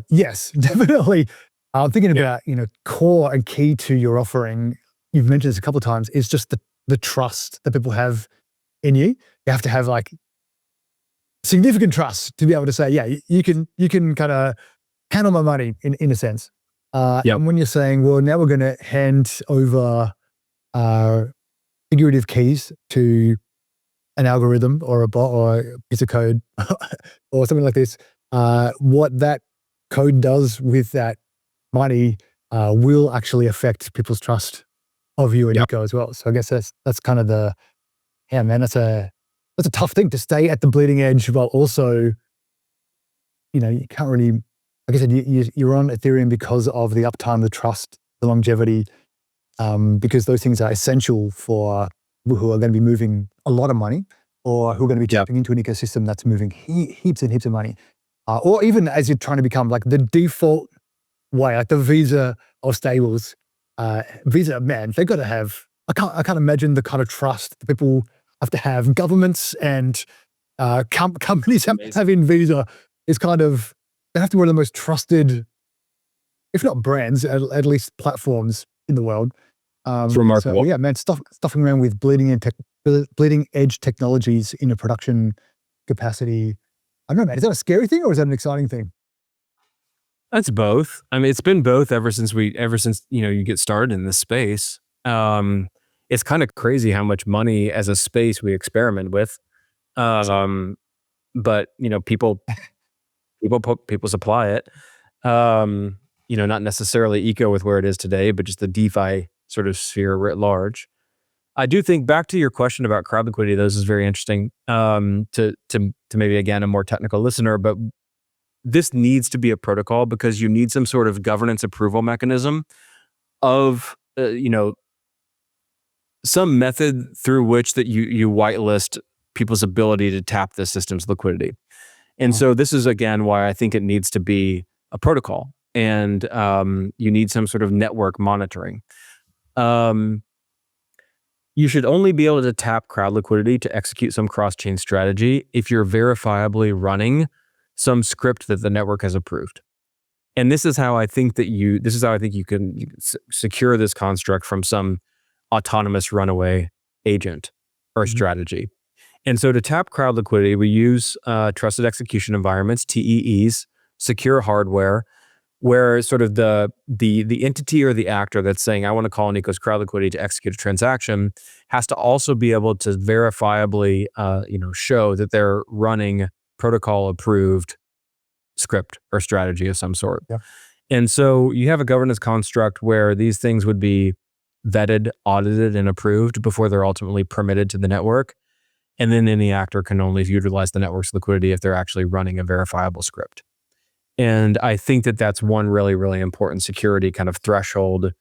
Yes, definitely. I'm thinking about, core and key to your offering. You've mentioned this a couple of times, is just the trust that people have in you. You have to have like significant trust to be able to say, yeah, you can kind of handle my money in a sense. And when you're saying, well, now we're going to hand over figurative keys to an algorithm or a bot or a piece of code or something like this, what that code does with that money will actually affect people's trust of you and Nico as well. So I guess that's kind of that's a tough thing to stay at the bleeding edge, while also, you can't really, like I said, you're on Ethereum because of the uptime, the trust, the longevity, because those things are essential for people who are going to be moving a lot of money, or who are going to be tapping into an ecosystem that's moving heaps and heaps of money. Or even as you're trying to become like the default way, like the Visa of stables. Visa, man, they've got to have, I can't imagine the kind of trust that people have to have. Governments and companies having Visa is kind of, they have to be one of the most trusted, if not brands, at least platforms in the world. It's remarkable. So, yeah, man, stuffing around with bleeding edge technologies in a production capacity. I don't know, man, is that a scary thing or is that an exciting thing? That's both. I mean, it's been both ever since you get started in this space. It's kind of crazy how much money as a space we experiment with. But people supply it. Not necessarily eco with where it is today, but just the DeFi sort of sphere writ large. I do think, back to your question about crowd liquidity, this is very interesting to maybe, again, a more technical listener, but this needs to be a protocol because you need some sort of governance approval mechanism of, some method through which that you whitelist people's ability to tap the system's liquidity. And so this is, again, why I think it needs to be a protocol, and you need some sort of network monitoring. You should only be able to tap crowd liquidity to execute some cross-chain strategy if you're verifiably running some script that the network has approved. And this is how I think you can secure this construct from some autonomous runaway agent or strategy. And so to tap crowd liquidity, we use trusted execution environments, TEEs, secure hardware, where sort of the entity or the actor that's saying, I want to call Nico's crowd liquidity to execute a transaction, has to also be able to verifiably show that they're running protocol approved script or strategy of some sort. Yeah. And so you have a governance construct where these things would be vetted, audited, and approved before they're ultimately permitted to the network. And then any actor can only utilize the network's liquidity if they're actually running a verifiable script. And I think that that's one really, really important security kind of threshold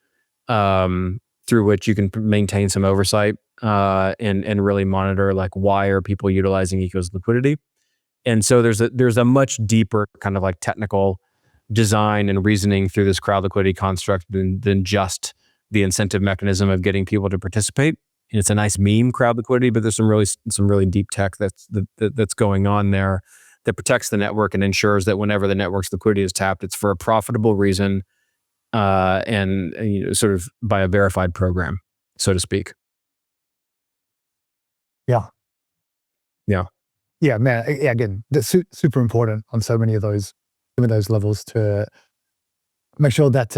through which you can maintain some oversight and really monitor, like, why are people utilizing Eco's liquidity. And so there's a much deeper kind of like technical design and reasoning through this crowd liquidity construct than just the incentive mechanism of getting people to participate. And it's a nice meme, crowd liquidity, but there's some really deep tech that's going on there that protects the network and ensures that whenever the network's liquidity is tapped, it's for a profitable reason and sort of by a verified program, so to speak. Yeah. Yeah. Yeah, man. Yeah, again, that's super important on so many of those levels to make sure that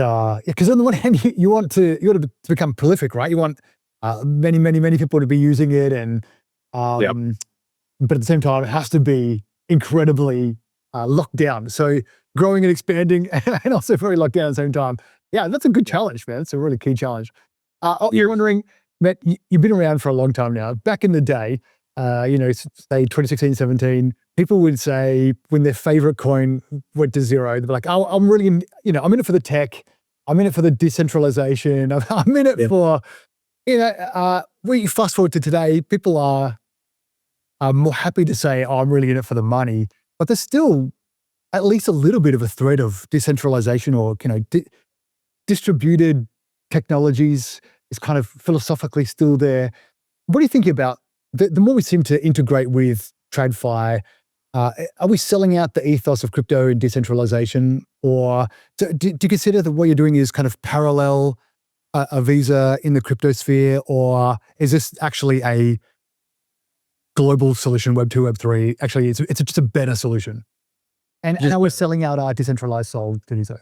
because on the one hand, you want to become prolific, right? You want many people to be using it, and but at the same time, it has to be incredibly locked down. So growing and expanding and also very locked down at the same time. Yeah, that's a good challenge, man. It's a really key challenge. You're wondering, Matt, you've been around for a long time now. Back in the day, say 2016, 17, people would say when their favorite coin went to zero, they'd be like, oh, I'm really, I'm in it for the tech. I'm in it for the decentralization. I'm in it for, we fast forward to today, people are more happy to say, oh, I'm really in it for the money. But there's still at least a little bit of a thread of decentralization or, distributed technologies is kind of philosophically still there. What do you think about the more we seem to integrate with TradFi, are we selling out the ethos of crypto and decentralization? Or do you consider that what you're doing is kind of parallel a Visa in the crypto sphere? Or is this actually a global solution, Web 2, Web 3? Actually, it's just a better solution. And how we're selling out our decentralized soul to do so?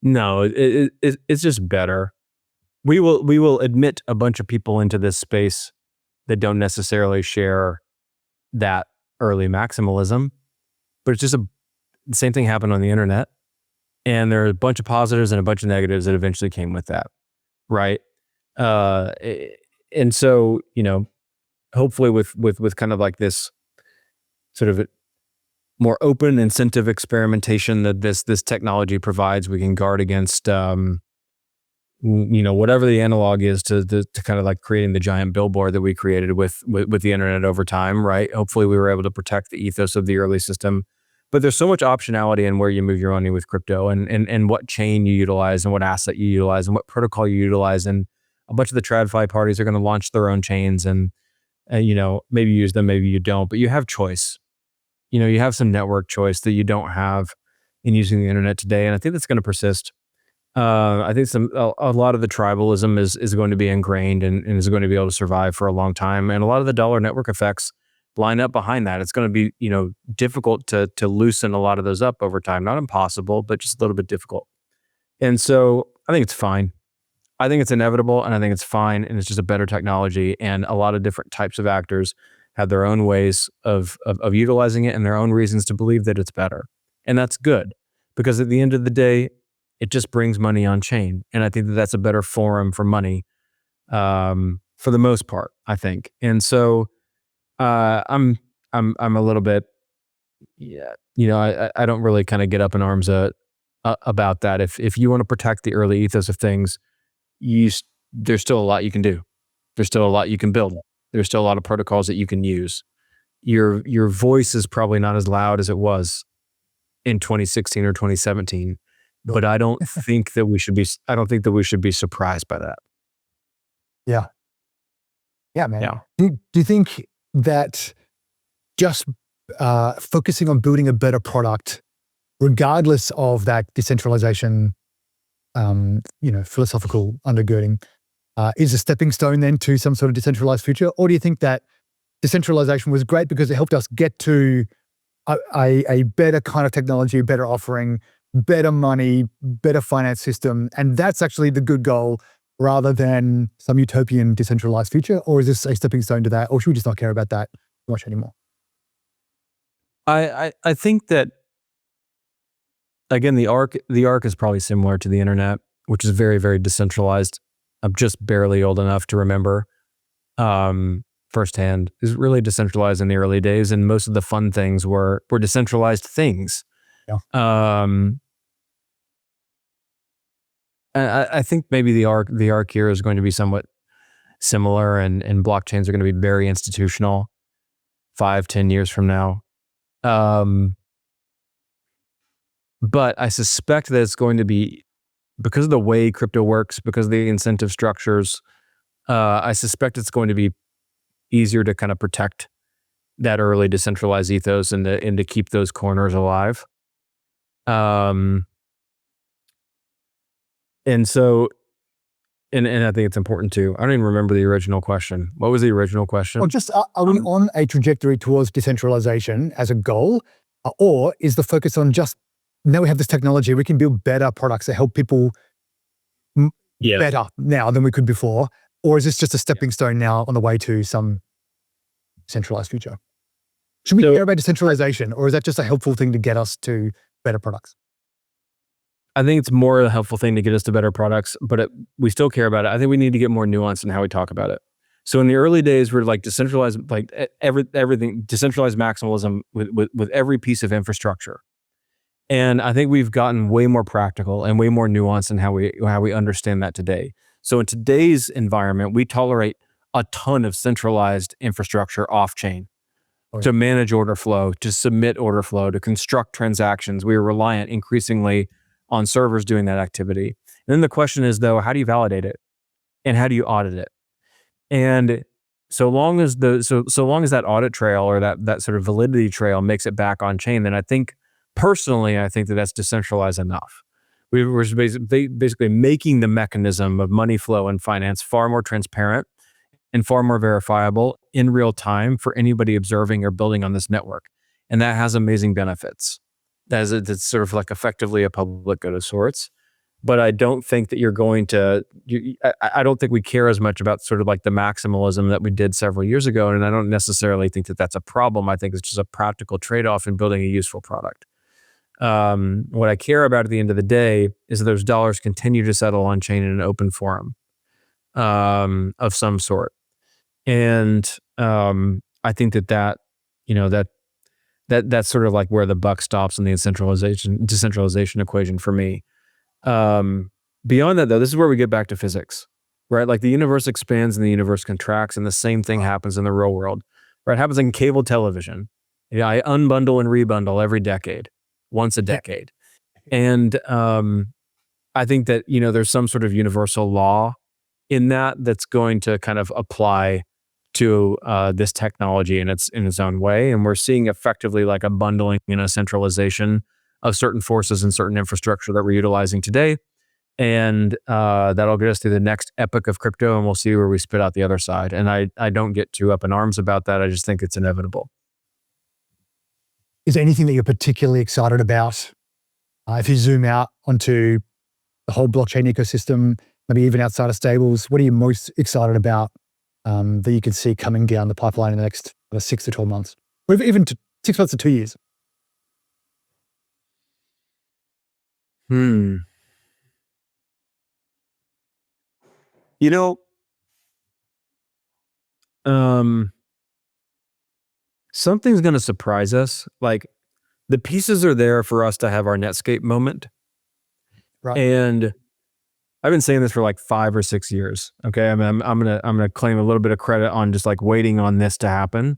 No, it's just better. We will admit a bunch of people into this space that don't necessarily share that early maximalism, but it's just the same thing happened on the internet. And there are a bunch of positives and a bunch of negatives that eventually came with that. Right. And so, hopefully with kind of like this sort of more open incentive experimentation that this technology provides, we can guard against, whatever the analog is to kind of like creating the giant billboard that we created with the internet over time, right? Hopefully we were able to protect the ethos of the early system. But there's so much optionality in where you move your money with crypto and what chain you utilize and what asset you utilize and what protocol you utilize. And a bunch of the TradFi parties are going to launch their own chains and maybe use them, maybe you don't, but you have choice. You have some network choice that you don't have in using the internet today. And I think that's going to persist. I think a lot of the tribalism is going to be ingrained and is going to be able to survive for a long time. And a lot of the dollar network effects line up behind that. It's going to be, difficult to loosen a lot of those up over time. Not impossible, but just a little bit difficult. And so I think it's fine. I think it's inevitable and I think it's fine. And it's just a better technology. And a lot of different types of actors have their own ways of utilizing it and their own reasons to believe that it's better. And that's good because at the end of the day, it just brings money on chain. And I think that that's a better forum for money for the most part, I think. And so I'm a little bit, I don't really kind of get up in arms about that. If you want to protect the early ethos of things, there's still a lot you can do. There's still a lot you can build. There's still a lot of protocols that you can use. Your voice is probably not as loud as it was in 2016 or 2017, but I don't think that we should be surprised by that. Yeah. Yeah, man. Yeah. Do you think that just focusing on building a better product, regardless of that decentralization, philosophical undergirding, is a stepping stone then to some sort of decentralized future? Or do you think that decentralization was great because it helped us get to a better kind of technology, a better offering, better money, better finance system, and that's actually the good goal rather than some utopian decentralized future? Or is this a stepping stone to that? Or should we just not care about that much anymore? I think that, again, the arc is probably similar to the internet, which is very, very decentralized. I'm just barely old enough to remember firsthand. It was really decentralized in the early days, and most of the fun things were decentralized things. Yeah. I think maybe the arc here is going to be somewhat similar, and blockchains are going to be very institutional 5-10 years from now. But I suspect that it's going to be, because of the way crypto works, because of the incentive structures, I suspect it's going to be easier to kind of protect that early decentralized ethos and to keep those corners alive. And so, and I think it's important too. I don't even remember the original question. What was the original question? Well, just are we on a trajectory towards decentralization as a goal? Or is the focus on just, now we have this technology, we can build better products that help people better now than we could before? Or is this just a stepping stone now on the way to some centralized future? Should we care about decentralization, or is that just a helpful thing to get us to better products? I think it's more a helpful thing to get us to better products, but we still care about it. I think we need to get more nuanced in how we talk about it. So in the early days, we're like decentralized, like everything, decentralized maximalism with every piece of infrastructure. And I think we've gotten way more practical and way more nuanced in how we understand that today. So in today's environment, we tolerate a ton of centralized infrastructure off-chain to manage order flow, to submit order flow, to construct transactions. We are reliant increasingly on servers doing that activity. And then the question is, though, how do you validate it? And how do you audit it? And so long as that audit trail or that sort of validity trail makes it back on chain, then I think that's decentralized enough. We're basically making the mechanism of money flow and finance far more transparent and far more verifiable in real time for anybody observing or building on this network. And that has amazing benefits. It's sort of like effectively a public good of sorts. But I don't think that you're going to, I don't think we care as much about sort of like the maximalism that we did several years ago. And I don't necessarily think that that's a problem. I think it's just a practical trade-off in building a useful product. What I care about at the end of the day is that those dollars continue to settle on chain in an open forum of some sort. And I think that's sort of like where the buck stops in the decentralization equation for me. Beyond that, though, this is where we get back to physics, right? Like the universe expands and the universe contracts, and the same thing happens in the real world, right? It happens in cable television. Yeah, I unbundle and rebundle every decade, once a decade. And I think that, there's some sort of universal law in that's going to kind of apply to this technology in its own way. And we're seeing effectively like a bundling and a centralization of certain forces and certain infrastructure that we're utilizing today. And that'll get us through the next epoch of crypto, and we'll see where we spit out the other side. And I don't get too up in arms about that. I just think it's inevitable. Is there anything that you're particularly excited about? If you zoom out onto the whole blockchain ecosystem, maybe even outside of stables, what are you most excited about that you can see coming down the pipeline in the next 6 to 12 months? Or even 6 months to 2 years? Something's going to surprise us. Like the pieces are there for us to have our Netscape moment. Right. And I've been saying this for like 5 or 6 years. Okay. I'm gonna claim a little bit of credit on just like waiting on this to happen.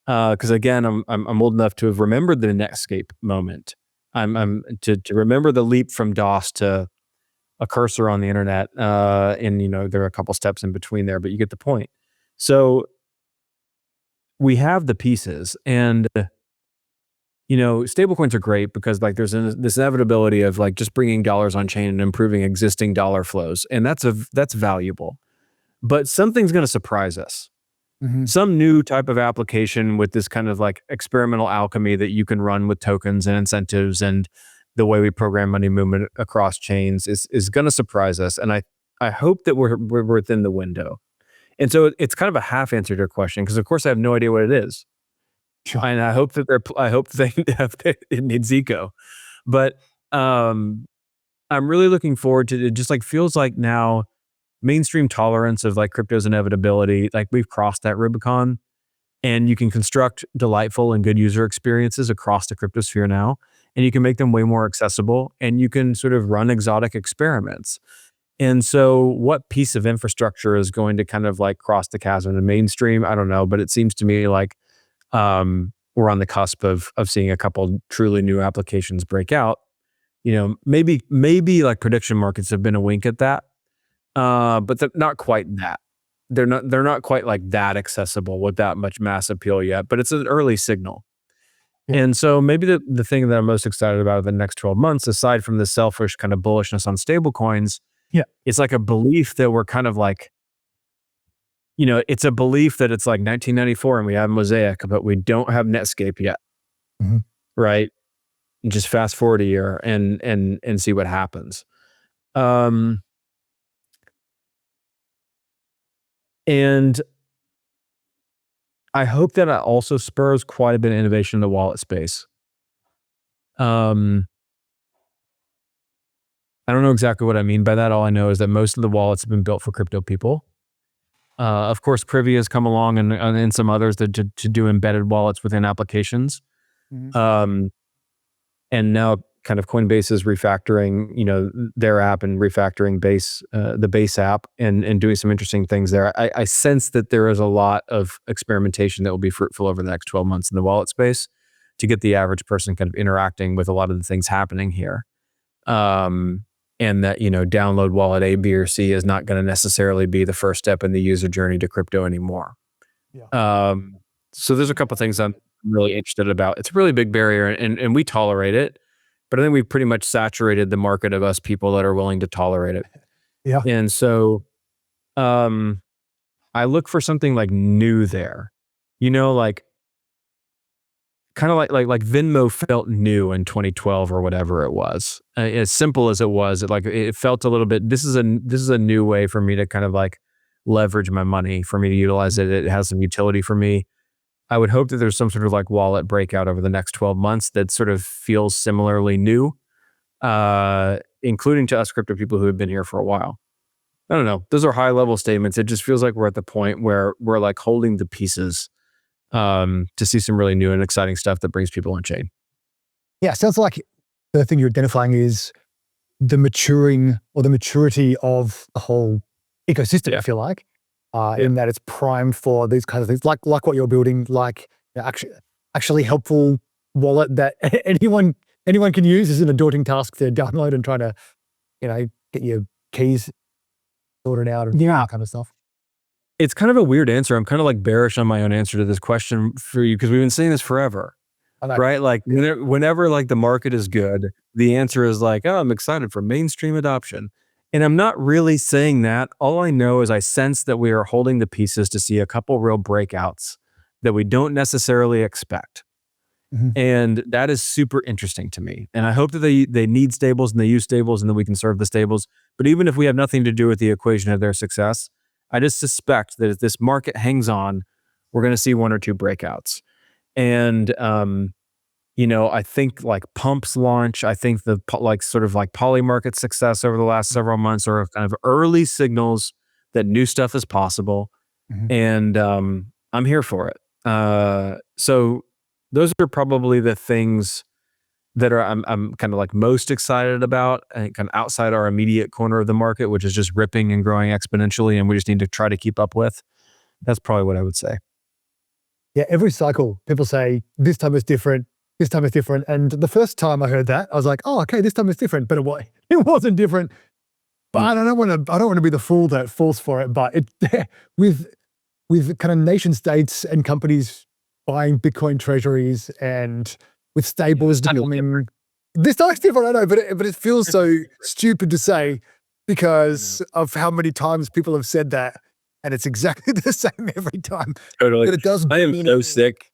Cause again, I'm old enough to have remembered the Netscape moment. I'm to remember the leap from DOS to a cursor on the internet. And there are a couple steps in between there, but you get the point. So we have the pieces, and stablecoins are great because like there's this inevitability of like just bringing dollars on chain and improving existing dollar flows, and that's valuable. But something's going to surprise us. Mm-hmm. Some new type of application with this kind of like experimental alchemy that you can run with tokens and incentives and the way we program money movement across chains is going to surprise us. And I hope that we're within the window. And so it's kind of a half answer to your question, because of course I have no idea what it is. Sure. And I hope that it needs eco. But I'm really looking forward to it. Just like feels like now mainstream tolerance of like crypto's inevitability, like we've crossed that Rubicon, and you can construct delightful and good user experiences across the cryptosphere now, and you can make them way more accessible, and you can sort of run exotic experiments. And so what piece of infrastructure is going to kind of like cross the chasm in the mainstream? I don't know, but it seems to me like we're on the cusp of seeing a couple truly new applications break out. Maybe like prediction markets have been a wink at that, but they're not quite that. They're not quite like that accessible with that much mass appeal yet, but it's an early signal. Yeah. And so maybe the thing that I'm most excited about in the next 12 months, aside from the selfish kind of bullishness on stablecoins, it's like a belief that we're kind of like, it's a belief that it's like 1994 and we have Mosaic, but we don't have Netscape yet. Mm-hmm. Right? And just fast forward a year and see what happens. And I hope that it also spurs quite a bit of innovation in the wallet space. I don't know exactly what I mean by that. All I know is that most of the wallets have been built for crypto people. Of course, Privy has come along and some others that to do embedded wallets within applications. Mhm. And now kind of Coinbase is refactoring, their app and refactoring the base app and doing some interesting things there. I sense that there is a lot of experimentation that will be fruitful over the next 12 months in the wallet space to get the average person kind of interacting with a lot of the things happening here. And that, download wallet A, B, or C is not going to necessarily be the first step in the user journey to crypto anymore. Yeah. So there's a couple of things I'm really interested about. It's a really big barrier and we tolerate it, but I think we've pretty much saturated the market of us people that are willing to tolerate it. Yeah. And so I look for something like new there, like kind of like Venmo felt new in 2012 or whatever it was. As simple as it was, it felt a little bit, this is a new way for me to kind of like leverage my money, for me to utilize it. It has some utility for me. I would hope that there's some sort of like wallet breakout over the next 12 months that sort of feels similarly new, including to us crypto people who have been here for a while. I don't know. Those are high level statements. It just feels like we're at the point where we're like holding the pieces to see some really new and exciting stuff that brings people on chain. Yeah. Sounds like the thing you're identifying is the maturing or the maturity of the whole ecosystem, Yeah. I feel like, in that it's primed for these kinds of things, like what you're building, like actually helpful wallet that anyone can use. Isn't a daunting task to download and try to, get your keys sorted out and that kind of stuff. It's kind of a weird answer. I'm kind of like bearish on my own answer to this question for you because we've been saying this forever, right? Like whenever like the market is good, the answer is like, oh, I'm excited for mainstream adoption. And I'm not really saying that. All I know is I sense that we are holding the pieces to see a couple real breakouts that we don't necessarily expect. Mhm. And that is super interesting to me. And I hope that they need stables and they use stables and that we can serve the stables. But even if we have nothing to do with the equation of their success, I just suspect that if this market hangs on, we're going to see one or two breakouts. And, I think like Pump's launch, I think the sort of like poly market success over the last several months are kind of early signals that new stuff is possible. Mhm. And I'm here for it. So those are probably the things that I'm kind of like most excited about and kind of outside our immediate corner of the market, which is just ripping and growing exponentially. And we just need to try to keep up with. That's probably what I would say. Yeah, every cycle, people say, this time is different, this time is different. And the first time I heard that, I was like, oh, okay, this time is different. But it wasn't different. But I don't want to be the fool that falls for it. But with kind of nation states and companies buying Bitcoin treasuries and with stables becoming, this time it's different, I know, but it feels so stupid to say because of how many times people have said that. And it's exactly the same every time. Totally. But it does. I am so sick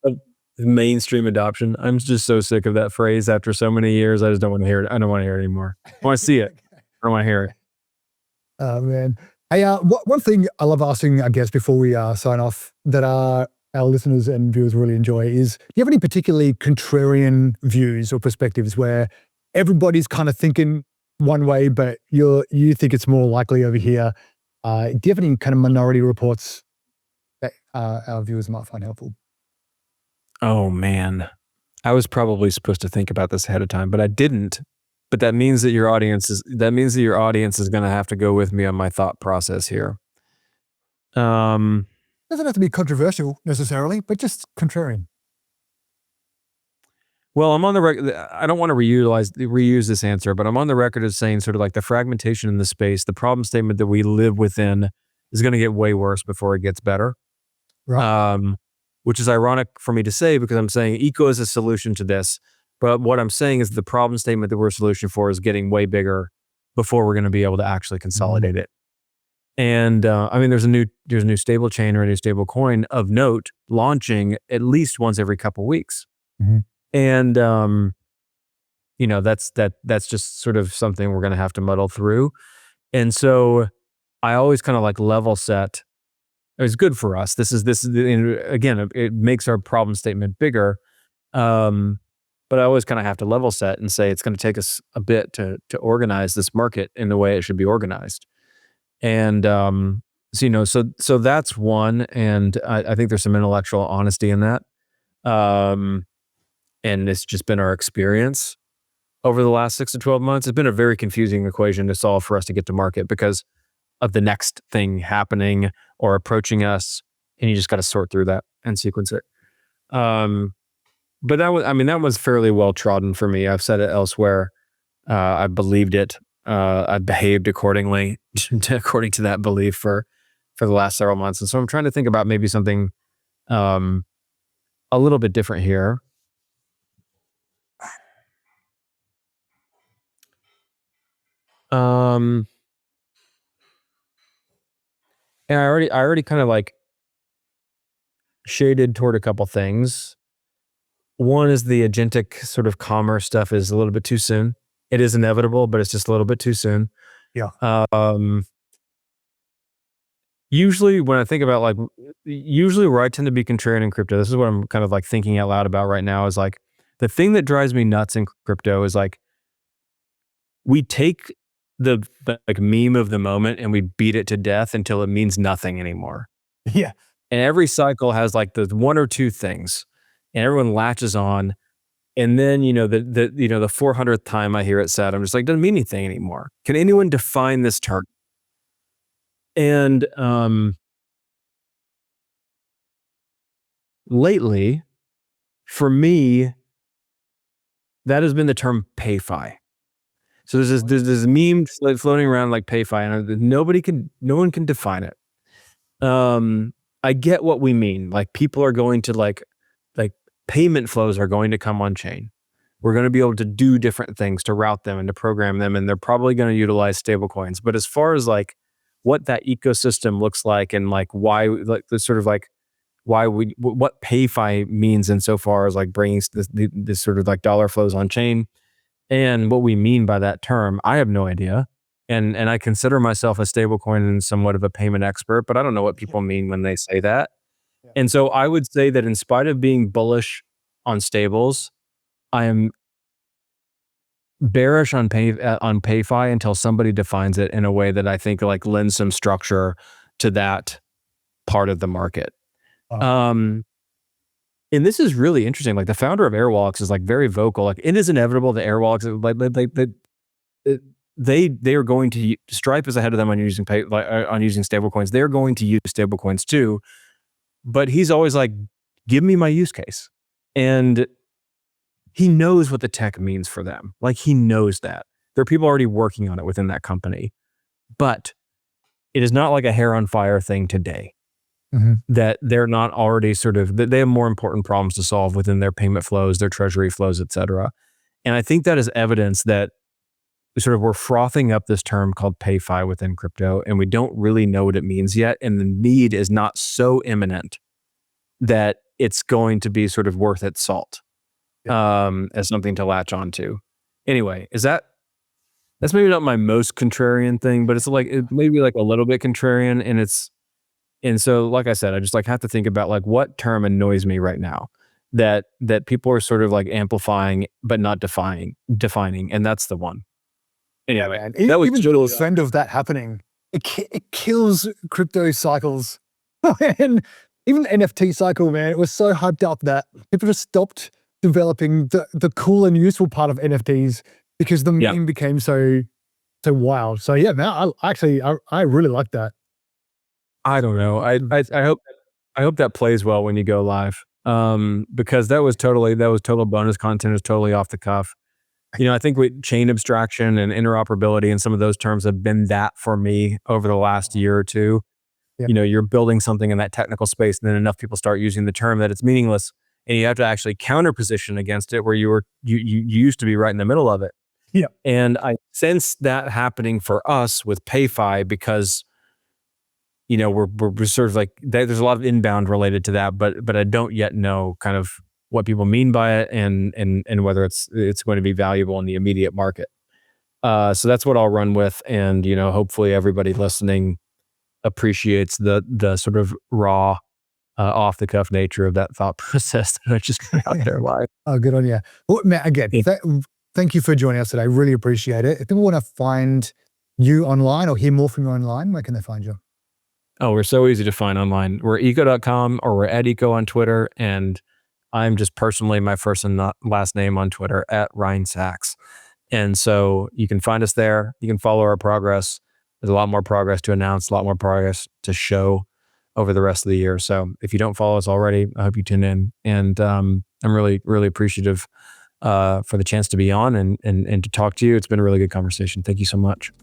of mainstream adoption. I'm just so sick of that phrase after so many years. I just don't want to hear it. I don't want to hear it anymore. I want to see it. I don't want to hear it. Oh, man. Hey, one thing I love asking, I guess, before we sign off, that our listeners and viewers really enjoy is, do you have any particularly contrarian views or perspectives where everybody's kind of thinking one way, but you think it's more likely over here? Do you have any kind of minority reports that our viewers might find helpful? Oh, man. I was probably supposed to think about this ahead of time, but I didn't. But that means that your audience is going to have to go with me on my thought process here. Doesn't have to be controversial necessarily, but just contrarian. Well, I'm on the record. I don't want to reuse this answer, but I'm on the record as saying sort of like the fragmentation in the space, the problem statement that we live within is going to get way worse before it gets better. Right. Which is ironic for me to say because I'm saying eco is a solution to this. But what I'm saying is the problem statement that we're a solution for is getting way bigger before we're going to be able to actually consolidate it. And I mean, there's a new stable chain or a new stable coin of note launching at least once every couple weeks. Mm-hmm. And, that's just sort of something we're going to have to muddle through. And so I always kind of like level set It's good for us. This is again, it makes our problem statement bigger. But I always kind of have to level set and say it's going to take us a bit to organize this market in the way it should be organized. And so that's one, and I think there's some intellectual honesty in that. And it's just been our experience over the last 6 to 12 months. It's been a very confusing equation to solve for us to get to market because of the next thing happening or approaching us, and you just got to sort through that and sequence it. But that was fairly well trodden for me. I've said it elsewhere. I believed it. I behaved accordingly according to that belief for the last several months. And so I'm trying to think about maybe something a little bit different here. And I already kind of like shaded toward a couple things. One is the agentic sort of commerce stuff is a little bit too soon. It is inevitable, but it's just a little bit too soon. Yeah. Usually when I think about usually where I tend to be contrarian in crypto, this is what I'm kind of like thinking out loud about right now, is like the thing that drives me nuts in crypto is like we take the like meme of the moment and we beat it to death until it means nothing anymore. Yeah. And every cycle has like the one or two things, and everyone latches on. And then, the 400th time I hear it said, I'm just like, doesn't mean anything anymore. Can anyone define this term? And lately, for me, that has been the term PayFi. So there's this meme floating around like PayFi, and no one can define it. I get what we mean. Like people are going to like payment flows are going to come on chain. We're going to be able to do different things to route them and to program them, and they're probably going to utilize stablecoins. But as far as like what that ecosystem looks like and like why, like the sort of like what PayFi means insofar as like bringing this sort of like dollar flows on chain and what we mean by that term, I have no idea. And I consider myself a stablecoin and somewhat of a payment expert, but I don't know what people mean when they say that. Yeah. And so I would say that in spite of being bullish on stables, I am bearish on PayFi until somebody defines it in a way that I think like lends some structure to that part of the market. And this is really interesting. Like the founder of Airwallex is like very vocal. Like it is inevitable that Airwallex, they are going to, Stripe is ahead of them on using stablecoins. They're going to use stablecoins too. But he's always like, give me my use case. And he knows what the tech means for them. Like he knows that. There are people already working on it within that company. But it is not like a hair on fire thing today. Mm-hmm. That they're not already they have more important problems to solve within their payment flows, their treasury flows, et cetera. And I think that is evidence that we're frothing up this term called PayFi within crypto, and we don't really know what it means yet. And the need is not so imminent that it's going to be sort of worth its salt as something to latch onto. Anyway, that's maybe not my most contrarian thing, but it's like it maybe like a little bit contrarian, and so like I said, I just like have to think about like what term annoys me right now that people are sort of like amplifying but not defining, and that's the one. Yeah, man. Even the trend of that happening, it kills crypto cycles. And even the NFT cycle, man, it was so hyped up that people just stopped developing the cool and useful part of NFTs because the meme became so wild. So yeah, man, I really like that. I don't know. I hope that plays well when you go live. Because that was total bonus content. It was totally off the cuff. I think with chain abstraction and interoperability and some of those terms have been that for me over the last year or two. Yeah. You're building something in that technical space, and then enough people start using the term that it's meaningless, and you have to actually counter position against it where you used to be right in the middle of it. Yeah. And I sense that happening for us with PayFi because we're sort of like there's a lot of inbound related to that, but I don't yet know kind of what people mean by it and whether it's going to be valuable in the immediate market. So that's what I'll run with, and hopefully everybody listening appreciates the sort of raw, off the cuff nature of that thought process that I just put out there live. Oh, good on you. Well, Matt, again, thank you for joining us today. Really appreciate it. If people want to find you online or hear more from you online, where can they find you? Oh, we're so easy to find online. We're eco.com, or we're at eco on Twitter. And I'm just personally my first and last name on Twitter at Ryne Saxe. And so you can find us there. You can follow our progress. There's a lot more progress to announce, a lot more progress to show over the rest of the year. So if you don't follow us already, I hope you tune in. And I'm really, really appreciative for the chance to be on and to talk to you. It's been a really good conversation. Thank you so much.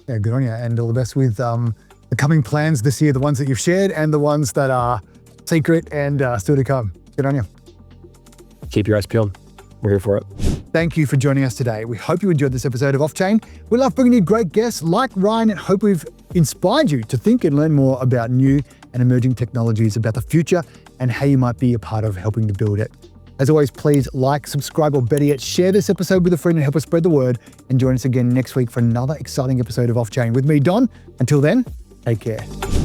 Yeah, good on you. And all the best with the coming plans this year, the ones that you've shared and the ones that are secret and still to come. Good on you. Keep your eyes peeled. We're here for it. Thank you for joining us today. We hope you enjoyed this episode of Off Chain. We love bringing you great guests like Ryne and hope we've inspired you to think and learn more about new and emerging technologies, about the future and how you might be a part of helping to build it. As always, please like, subscribe, or better yet, share this episode with a friend and help us spread the word. And join us again next week for another exciting episode of Off Chain with me, Don. Until then, take care.